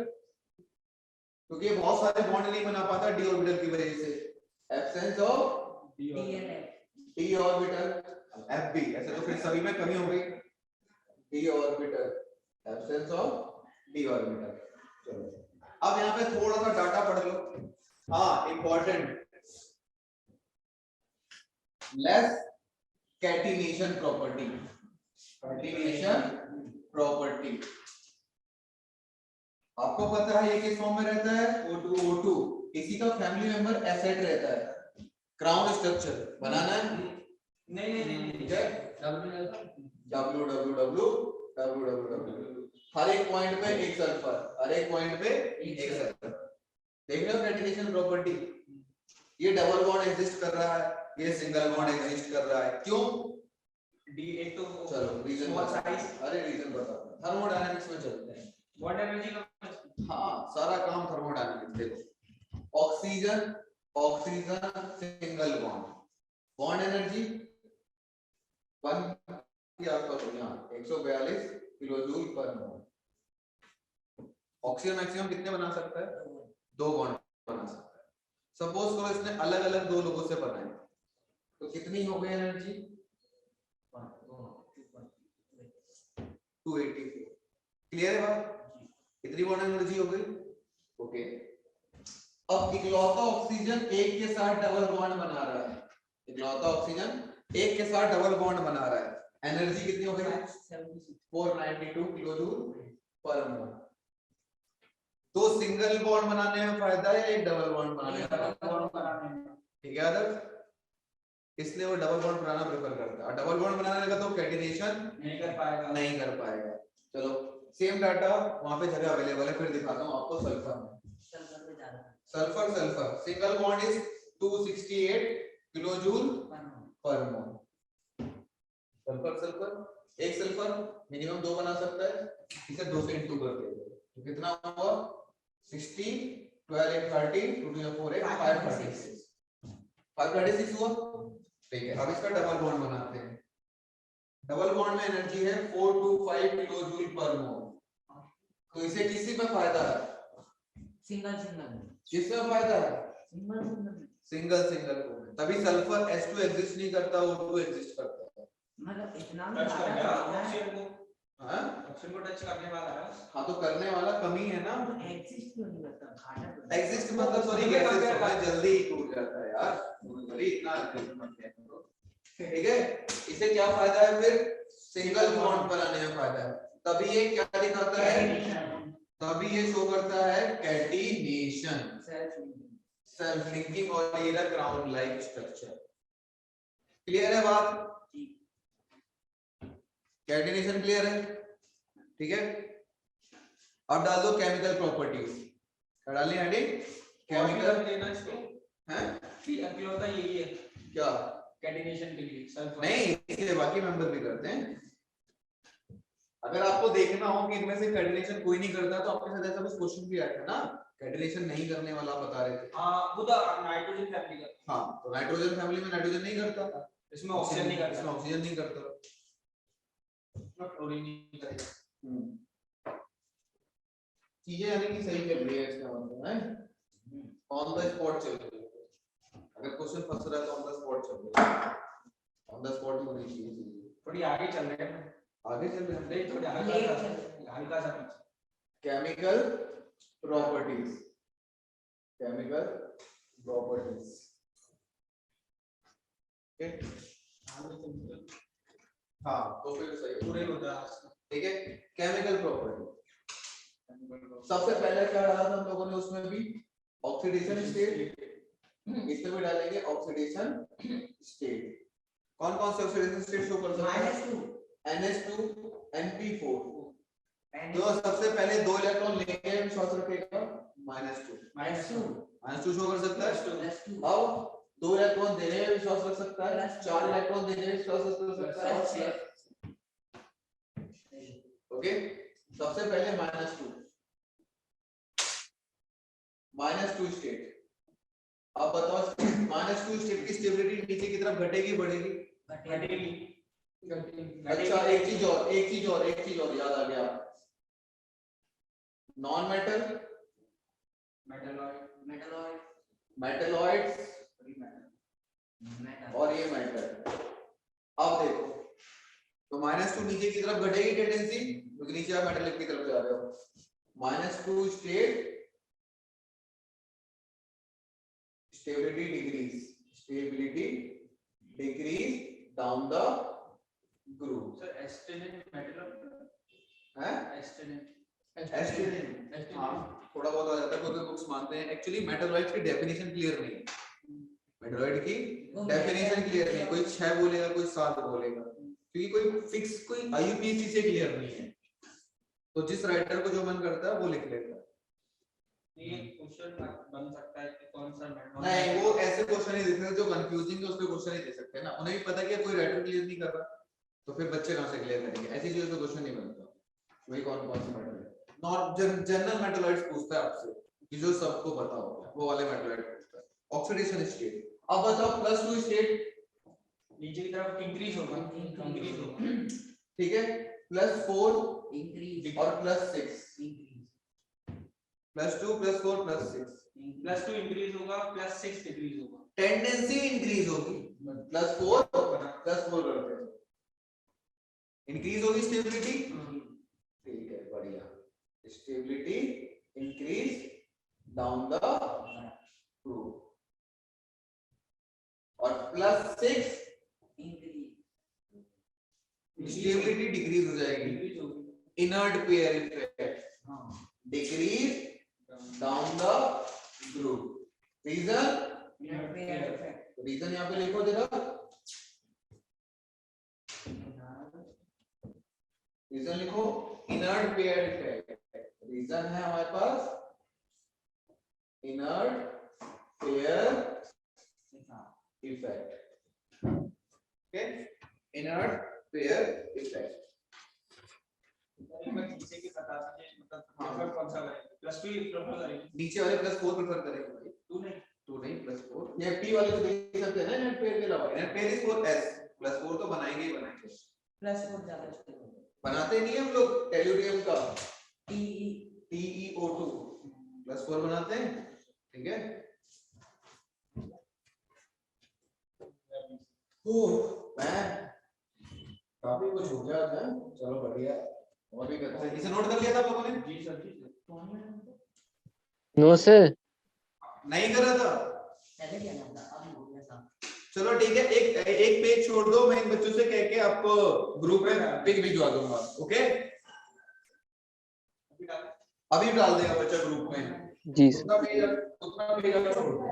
Speaker 3: क्योंकि ये बहुत सारे बॉन्ड नहीं बना पाता डी ऑर्बिटल की वजह से। Absence of D orbital, Fb, ऐसे तो फिर सभी में कमी हो गई। D orbital, absence of D orbital. चलो अब यहाँ पे थोड़ा सा डाटा पढ़ लो। हाँ important, less catenation property, catenation property. आपको पता है ये किस फॉर्म में रहता है? O2। किसी का फैमिली मेंबर एसेट रहता है, क्राउन स्ट्रक्चर बनाना है,
Speaker 1: नहीं
Speaker 3: ठीक है, www हर एक पॉइंट पे एक सल्फर, हर एक पॉइंट पे एक सल्फर। देख रहे हो कैटेलिनेशन प्रॉपर्टी, ये डबल बॉन्ड एग्जिस्ट कर रहा है, ये सिंगल बॉन्ड एग्जिस्ट कर रहा है, क्यों?
Speaker 2: डी एक तो
Speaker 3: चलो रीजन
Speaker 2: स्मॉल
Speaker 3: बता,
Speaker 2: साइज
Speaker 3: अरे रीजन बता, थर्मोडायनामिक्स में चलते हैं।
Speaker 2: बॉन्ड एनर्जी का
Speaker 3: हाँ सारा काम थर्मोडायनामिक्स। देखो oxygen single bond, bond energy 1 की आसपास होगी, 142 किलोजूल पर मोल। ऑक्सीजन मैक्सिमम कितने बना सकता है? 2 बॉन्ड बना सकता है। सपोज करो इसने अलग अलग 2 लोगों से बनाए, तो कितनी हो गई एनर्जी? 280। क्लियर है बात? कितनी बॉन्ड एनर्जी हो गई? ओके। अब इकलौता ऑक्सीजन एक के साथ डबल बॉन्ड बना रहा है, इकलौता ऑक्सीजन एक के साथ डबल बॉन्ड बना रहा है, एनर्जी कितनी हो गई? 492 किलोजूल पर मोल। तो सिंगल बॉन्ड बनाने में फायदा है, एक डबल बॉन्ड बनाने में फायदा? ठीक है आदर्श, इसलिए वो डबल बॉन्ड बनाना प्रेफर करता है। डबल बॉन्ड बनाने लगा तो कैटिनेशन
Speaker 2: नहीं कर पाएगा।
Speaker 3: चलो सेम डाटा वहां पे जगह अवेलेबल है, फिर दिखाता हूं आपको। Sulphur single bond is 268 kilojoule पर मोल। सल्फर एक सल्फर मिनिमम 2 बना सकता है, इसे 2 से इंटू कर देंगे तो कितना हुआ? 60 12 8 30 2 to the 4 8 536 हुआ। ठीक है, अब इसका डबल बॉन्ड बनाते हैं। डबल बॉन्ड में एनर्जी है 425 किलोजूल पर मोल, तो इसे किसी पे फायदा है?
Speaker 1: सिंगल
Speaker 3: किससे फायदा है?
Speaker 1: सिंगल
Speaker 3: सिंगल को। तभी सल्फर H2 एग्जिस्ट नहीं करता, O2 एग्जिस्ट करता है।
Speaker 1: मतलब इतना
Speaker 2: टच कर गया ऑक्सीजन को,
Speaker 3: हाँ
Speaker 2: ऑक्सीजन को टच करने वाला है।
Speaker 3: हाँ तो करने वाला कमी है ना,
Speaker 1: एग्जिस्ट क्यों नहीं करता? घाटा
Speaker 3: एग्जिस्ट मतलब सॉरी गैसेस होता है, जल्दी ही टूट जाता है यार, बड़ी इतना मत करो। ठीक है, इसे क्या फायदा है फिर? सिंगल बॉन्ड बनाने में फायदा है। तभी ये क्या दिखाता है? तभी ये शो करता है कैटिनेशन, सेल्फ लिंकिंग और ये क्राउन लाइक स्ट्रक्चर। क्लियर है बात? कैटिनेशन क्लियर है? ठीक है, अब डाल दो केमिकल प्रॉपर्टीज। क्या डालनी है? केमिकल
Speaker 2: लेना इसको
Speaker 3: हैं?
Speaker 2: कि होता यही है
Speaker 3: क्या
Speaker 2: कैटिनेशन के लिए सल्फर
Speaker 3: नहीं, इसलिए बाकी मेंबर भी करते हैं। अगर आपको देखना हो कि इनमें से कैटिनेशन कोई नहीं करता तो आपके साथ ऐसा कुछ क्वेश्चन भी आया था ना, कैटिनेशन नहीं करने वाला बता रहे थे।
Speaker 2: हां वो तो नाइट्रोजन फैमिली का।
Speaker 3: हां तो नाइट्रोजन फैमिली में नाइट्रोजन नहीं करता,
Speaker 2: इसमें ऑक्सीजन नहीं करता,
Speaker 3: इसमें ऑक्सीजन नहीं करता,
Speaker 2: क्लोरीन नहीं करेगा।
Speaker 3: चीजें यानी कि सही चल रही है, इसका मतलब है ऑन द स्पॉट चल रही है। अगर क्वेश्चन फंस रहा है तो ऑन द स्पॉट चल रही है, ऑन द स्पॉट ही होनी चाहिए चीजें।
Speaker 2: थोड़ी आगे चल रहे हैं,
Speaker 3: आगे चल रहे हैं,
Speaker 2: नहीं थोड़ी हल्का सा
Speaker 3: chemical properties, chemical properties. Okay हाँ तो फिर सही
Speaker 2: पूरे होता है।
Speaker 3: ठीक है, केमिकल प्रॉपर्टी। सबसे पहले क्या डाला था हम लोगों ने उसमें भी? ऑक्सीडेशन स्टेट, इसमें भी डालेंगे ऑक्सीडेशन स्टेट। कौन कौन से ऑक्सीडेशन स्टेट शो कर सकते हैं? NH2 NP4। तो सबसे पहले 2 इलेक्ट्रॉन लेके विश्वास रखेगा -2 शो कर सकता है। अब 2 इलेक्ट्रॉन देने में विश्वास रख सकता है, 4 इलेक्ट्रॉन देने में विश्वास रख सकता है। ओके, सबसे पहले -2 स्टेट। अब बताओ -2 स्टेट की स्टेबिलिटी नीचे की तरफ घटेगी बढ़ेगी?
Speaker 2: घटेगी।
Speaker 3: अच्छा एक चीज और याद आ गया, नॉन मेटल मेटलॉइड्स और ये मेटल। अब देखो तो -2 नीचे की तरफ घटेगी टेंडेंसी, क्योंकि नीचे आप मेटल की तरफ जा रहे हो। -2 state stability decrease down the group.
Speaker 2: Sir astatine metal
Speaker 3: है एस्टेनिन हाँ थोड़ा बहुत आ जाता है, क्योंकि बुक्स मानते हैं। एक्चुअली मेटलॉइड्स की डेफिनेशन क्लियर नहीं है, मेटलॉइड की डेफिनेशन क्लियर नहीं, कोई 6 बोलेगा कोई 7 बोलेगा, क्योंकि कोई फिक्स कोई आईयूपीएसी से क्लियर नहीं है, तो जिस राइटर को जो मन करता है वो लिख लेता है।
Speaker 2: ये क्वेश्चन बन सकता है कि कौन सा
Speaker 3: नहीं, वो ऐसे क्वेश्चन ही देते हैं जो कंफ्यूजिंग है, उस पे क्वेश्चन ही दे सकते हैं ना, उन्हें भी पता है कि कोई राइटर क्लियर नहीं कर रहा, तो फिर बच्चे कहां से क्लियर करेंगे, ऐसी चीजों पे क्वेश्चन नहीं बनता। वही कौन कौन से मेटल है, नॉट जनरल मेटलॉइड्स पूछता है आपसे कि जो सबको पता होगा, वो वाले मेटलॉइड पूछता है। ऑक्सीडेशन स्टेट, अब बताओ +2 स्टेट
Speaker 2: नीचे की तरफ इंक्रीज होगा, इंक्रीज होगा,
Speaker 3: ठीक है, +4
Speaker 1: इंक्रीज
Speaker 3: और +6,
Speaker 1: इंक्रीज
Speaker 3: +2 +4 +6,
Speaker 2: +2 इंक्रीज होगा, +6 डिक्रीज होगा,
Speaker 3: टेंडेंसी इंक्रीज होगी, +4 +4 करते हैं, इंक्रीज होगी स्टेबिलिटी, ठीक है, बढ़िया, stability increase down the group, और +6 स्टेबिलिटी डिक्रीज हो जाएगी,
Speaker 2: इंक्रीज होगी,
Speaker 3: inert pair effect, decrease down the group, reason reason यहाँ पे लिखो जरा, रीजन लिखो, इनर्ट पेयर इफेक्ट, रीजन है हमारे पास inert pair effect, okay, inert pair effect.
Speaker 2: मैं नीचे के बता दीजिए, मतलब प्रेफर कौन सा करेंगे, +2 प्रेफर करेंगे,
Speaker 3: नीचे वाले +4 प्रेफर करेंगे भाई, 2 नहीं +4, ये P वाले तो देख सकते हैं ना, इनर्ट पेयर के अलावा, इनर्ट पेयर इज 4s, +4 तो बनाएंगे ही बनाएंगे,
Speaker 1: +4 ज्यादा अच्छा होगा,
Speaker 3: बनाते नहीं हम लोग टेल्यूरियम का
Speaker 1: TE
Speaker 3: TeO2 +4 बनाते हैं, ठीक है। मैं काफी कुछ हो गया था, चलो बढ़िया, और भी करते हैं, इसे नोट कर लिया था आप लोगों ने?
Speaker 2: जी सर, जी सर,
Speaker 4: नो सर,
Speaker 3: नहीं करा था,
Speaker 1: पहले क्या नाम था, अब हो गया था।
Speaker 3: चलो ठीक है, एक पेज छोड़ दो, मैं इन बच्चों से कह के आपको ग्रुप में पिक भिजवा दूंगा, ओके, अभी डाल देगा बच्चा ग्रुप में,
Speaker 4: जी
Speaker 3: उतना पेज छोड़ दो।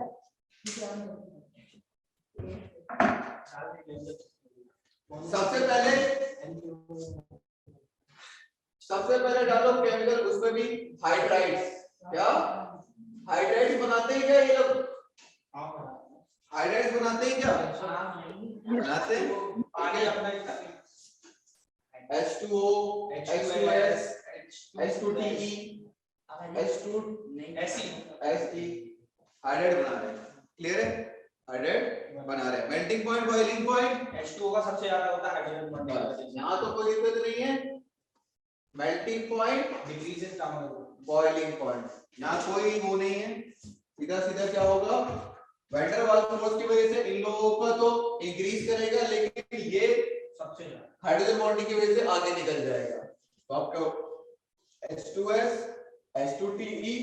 Speaker 3: सबसे पहले डालो केमिकल, उसमें भी हाइड्राइड्स, क्या हाइड्राइड्स बनाते हैं क्या ये लोग, हाइड्राइड्स बनाते हैं क्या, बनाते हैं,
Speaker 2: आगे अपना
Speaker 3: H2O H2S H2TE H2
Speaker 2: ऐसी
Speaker 3: SE हाइड्राइड बना रहे हैं, क्लियर है, हाइड्राइड बना रहे हैं, melting point boiling point
Speaker 2: H2O का सबसे ज्यादा होता है हाइड्रोजन बॉन्डिंग,
Speaker 3: यहाँ तो कोई दिक्कत नहीं है, मेल्टिंग पॉइंट
Speaker 2: डिक्रीज इन काम
Speaker 3: बॉइलिंग पॉइंट, यहाँ कोई वो नहीं है, सीधा सीधा क्या होगा, वैन वाल्स फोर्स की वजह से इन लोगों का तो इंक्रीज करेगा, लेकिन ये
Speaker 2: सबसे ज्यादा
Speaker 3: हाइड्रोजन बॉन्डिंग की वजह से आगे निकल जाएगा, तो आपका H2S H2TE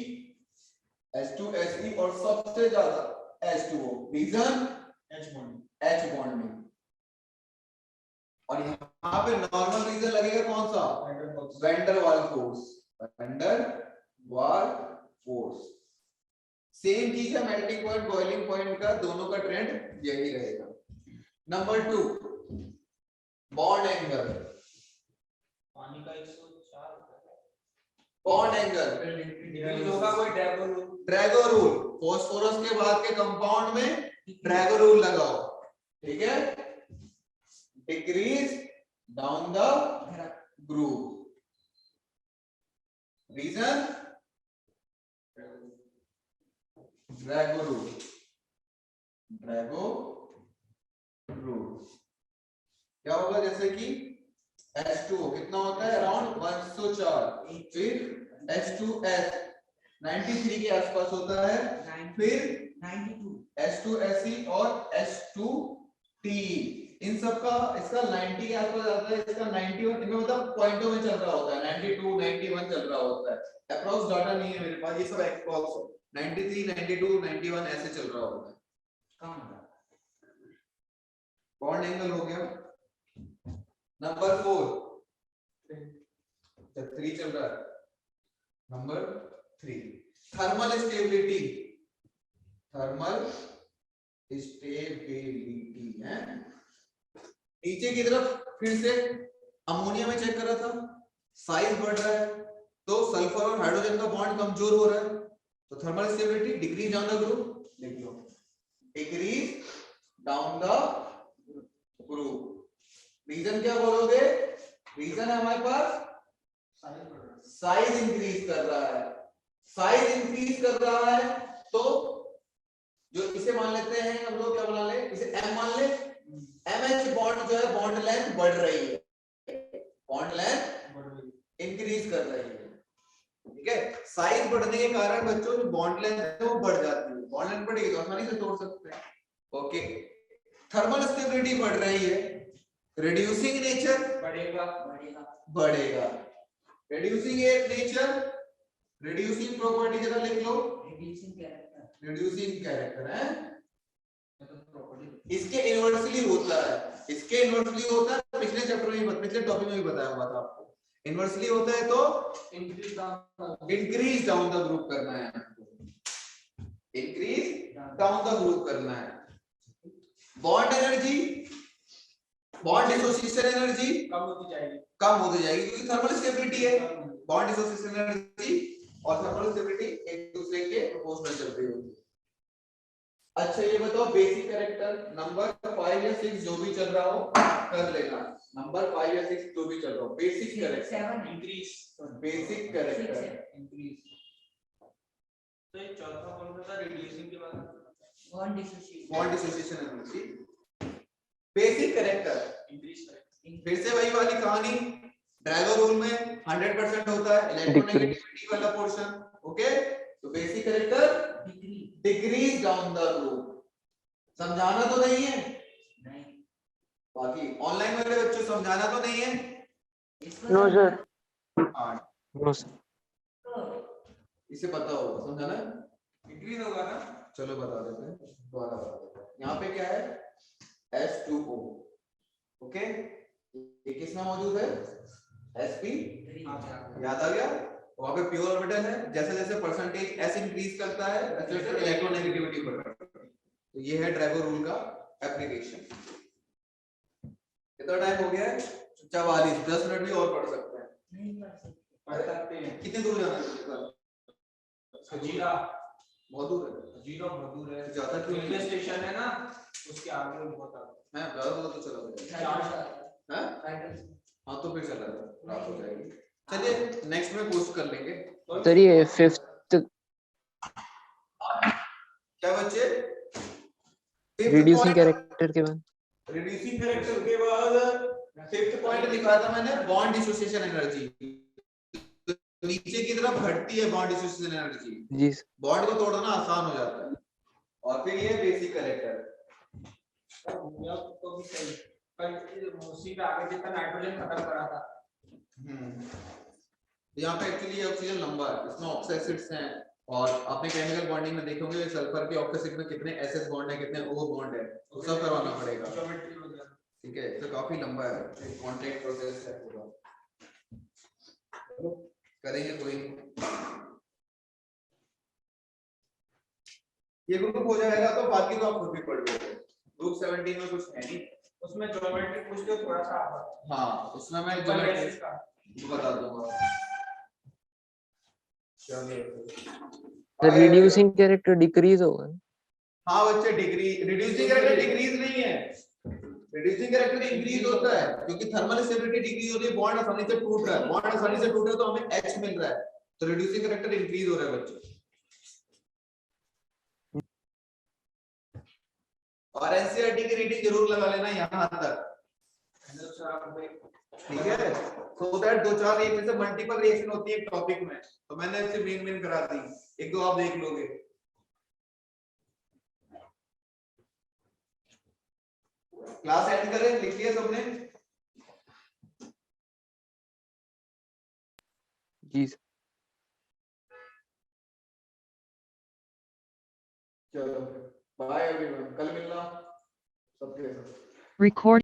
Speaker 3: H2SE और सबसे ज्यादा H2O, reason
Speaker 2: H bonding,
Speaker 3: H bonding, और यहाँ पे नॉर्मल रीजन लगेगा कौन सा, वैन डर वाल फोर्स, वैन डर वाल फोर्स, सेम चीज है, मेल्टिंग पॉइंट बॉइलिंग पॉइंट का दोनों का ट्रेंड यही रहेगा। नंबर 2 बॉन्ड एंगल,
Speaker 2: पानी का 104
Speaker 3: बॉन्ड एंगल
Speaker 2: डिक्रीज होगा, कोई
Speaker 3: ड्रैगो रूल, फास्फोरस के बाद के कंपाउंड में ड्रैगो रूल लगाओ, ठीक है, decrease down the group, reason Drago rule, Drago rule क्या होगा, जैसे कि H2O कितना होता है, अराउंड 104, फिर H2S 93 के आसपास होता है, फिर
Speaker 1: 92
Speaker 3: H2SE और H2TE, इन सब का इसका 90 के आसपास आता है, इसका 91, इनमें मतलब पॉइंटों में चल रहा होता है, 92 91 चल रहा होता है, अप्रॉक्स डाटा नहीं है मेरे पास, ये सब अप्रॉक्स है, 93 92 91 ऐसे चल रहा होता है,
Speaker 1: कम होगा,
Speaker 3: बॉन्ड एंगल हो गया। नंबर 4 3 चल रहा है, number 3 thermal stability, thermal stability है। नीचे की तरफ फिर से अमोनिया में चेक करा था, साइज बढ़ रहा है तो सल्फर और हाइड्रोजन का बॉन्ड कमजोर हो रहा है, तो thermal stability decrease down the group, लिख लो decrease down the group. Reason क्या बोलोगे? रीजन है हमारे पास साइज इंक्रीज कर रहा है, साइज इंक्रीज कर रहा है तो जो इसे मान लेते हैं हम लोग, क्या बना ले, इसे m मान ले, MH बॉन्ड जो है बॉन्ड लेंथ बढ़ रही है, बॉन्ड लेंथ इंक्रीज कर रही है, ठीक है। साइज बढ़ने के कारण बच्चों जो बॉन्ड लेंथ है वो बढ़ जाती है, बॉन्ड लेंथ बढ़ेगी तो आसानी से तोड़ सकते हैं, ओके। थर्मल स्टेबिलिटी बढ़ रही है, रिड्यूसिंग नेचर
Speaker 1: बढ़ेगा
Speaker 3: बढ़ेगा, रिड्यूसिंग नेचर, रिड्यूसिंग प्रॉपर्टी जरा लिख लो, रिड्यूसिंग कैरेक्टर है, इसके इनवर्सली होता है, इसके इनवर्सली होता है, पिछले चैप्टर में भी, पिछले टॉपिक में भी बताया हुआ था आपको, इनवर्सली होता है तो इंक्रीज डाउन द ग्रुप करना है आपको, इंक्रीज डाउन द ग्रुप करना है। Bond energy, bond dissociation energy कम होती जाएगी क्योंकि थर्मल स्टेबिलिटी है, बॉन्ड डिसोसिएशन एनर्जी और थर्मल स्टेबिलिटी एक दूसरे के प्रोपोर्शनल चल रही होगी। अच्छा ये बताओ बेसिक कैरेक्टर नंबर 5 या 6 जो भी चल रहा हो कर लेना, नंबर 5 या 6 जो भी चल रहा हो, basic character increase, basic character increase.
Speaker 2: तो ये चौथा कौन सा था रिड्यूसिंग के बाद?
Speaker 1: Bond dissociation,
Speaker 3: bond dissociation energy, basic character increase. फिर से वही वाली कहानी, ड्राइवर रूल में 100% होता है इलेक्ट्रोनेगेटिविटी वाला पोर्शन, ओके। तो basic character decrease down the group, समझाना तो नहीं है,
Speaker 1: नहीं
Speaker 3: बाकी ऑनलाइन वाले बच्चों समझाना तो नहीं है,
Speaker 4: नो सर,
Speaker 3: हाँ
Speaker 4: नो सर।
Speaker 3: इसे पता होगा, समझाना
Speaker 2: इंक्रीज होगा ना?
Speaker 3: चलो बता देते हैं, दोबारा बता देते हैं। यहाँ पे क्या है H2O, ओके, ये किसमें मौजूद है Sp, याद आ गया, वहां पे प्योर ऑर्बिटल है, जैसे जैसे परसेंटेज S इंक्रीज करता है वैसे वैसे इलेक्ट्रोनेगेटिविटी बढ़ रहा है। तो ये है ड्राइवर रूल का एप्लीकेशन। कितना टाइम हो गया है? 44, 10 मिनट भी और पढ़ सकते हैं,
Speaker 1: नहीं पढ़
Speaker 3: सकते हैं। कितने दूर जाना है?
Speaker 2: जीरा
Speaker 3: बहुत दूर है,
Speaker 2: जीरो बहुत दूर है,
Speaker 3: ज्यादा क्यों
Speaker 2: रेलवे स्टेशन है ना उसके आगे बहुत आगे
Speaker 3: है, ज्यादा होगा तो चला जाएगा, हैं? हाँ तो फिर चला जाएगा, रात हो जाएगी। चलिए नेक्स्ट में पोस्ट कर लेंगे।
Speaker 4: सर ये 5th
Speaker 3: क्या बच्चे?
Speaker 4: रिड्यूसिंग कैरेक्टर के बाद,
Speaker 3: रिड्यूसिंग कैरेक्टर के बाद फिफ्थ पॉइंट लिखा था मैंने बॉन्ड डिसोसिएशन एनर्जी, नीचे की तरफ घटती है बॉन्ड डिसोसिएशन एनर्जी,
Speaker 4: जी
Speaker 3: बॉन्ड को तोड़ना आसान हो जाता है। और फिर ये बेसिक कैरेक्टर,
Speaker 2: तो भी सही कल उसी पे आगे जितना नाइट्रोजन खत्म करा था।
Speaker 3: यहाँ पे एक्चुअली ऑक्सीजन लंबा है, इसमें ऑक्सीडेंट्स हैं, और आपने केमिकल बॉन्डिंग में देखे होंगे सल्फर के ऑक्सीड में कितने एसएस बॉन्ड है, कितने ओ बॉन्ड है, वो सब करवाना पड़ेगा, ठीक है। तो काफी लंबा है, कांटेक्ट प्रोसेस है पूरा, करेंगे कोई नहीं। ये ग्रुप हो जाएगा तो बाकी तो आप खुद भी पढ़ लोगे, ग्रुप 17 में कुछ है नहीं,
Speaker 2: उसमें ज्योमेट्री पूछ के थोड़ा सा
Speaker 3: हाँ उसमें मैं ज्योमेट्री बता दूंगा।
Speaker 4: सर रिड्यूसिंग कैरेक्टर डिक्रीज होगा ना?
Speaker 3: हाँ बच्चे डिग्री, रिड्यूसिंग कैरेक्टर डिक्रीज नहीं है, रिड्यूसिंग कैरेक्टर इंक्रीज होता है क्योंकि थर्मल स्टेबिलिटी डिक्रीज हो रही है, बॉन्ड आसानी से टूट रहा है, बॉन्ड आसानी से टूट रहा है तो हमें H मिल रहा है, तो रिड्यूसिंग कैरेक्टर इंक्रीज हो रहा है बच्चों। और एनसीईआरटी की रीडिंग जरूर लगा लेना यहाँ तक, ठीक है, सो दैट 2-4 एक से मल्टीपल रिएक्शन होती है एक टॉपिक में, तो मैंने इसे मेन करा दी, एक दो आप देख लोगे। क्लास एंड करें, लिख लिया सबने?
Speaker 4: जी
Speaker 3: चलो बाय एवरीवन, कल मिलना सबके साथ।
Speaker 5: Record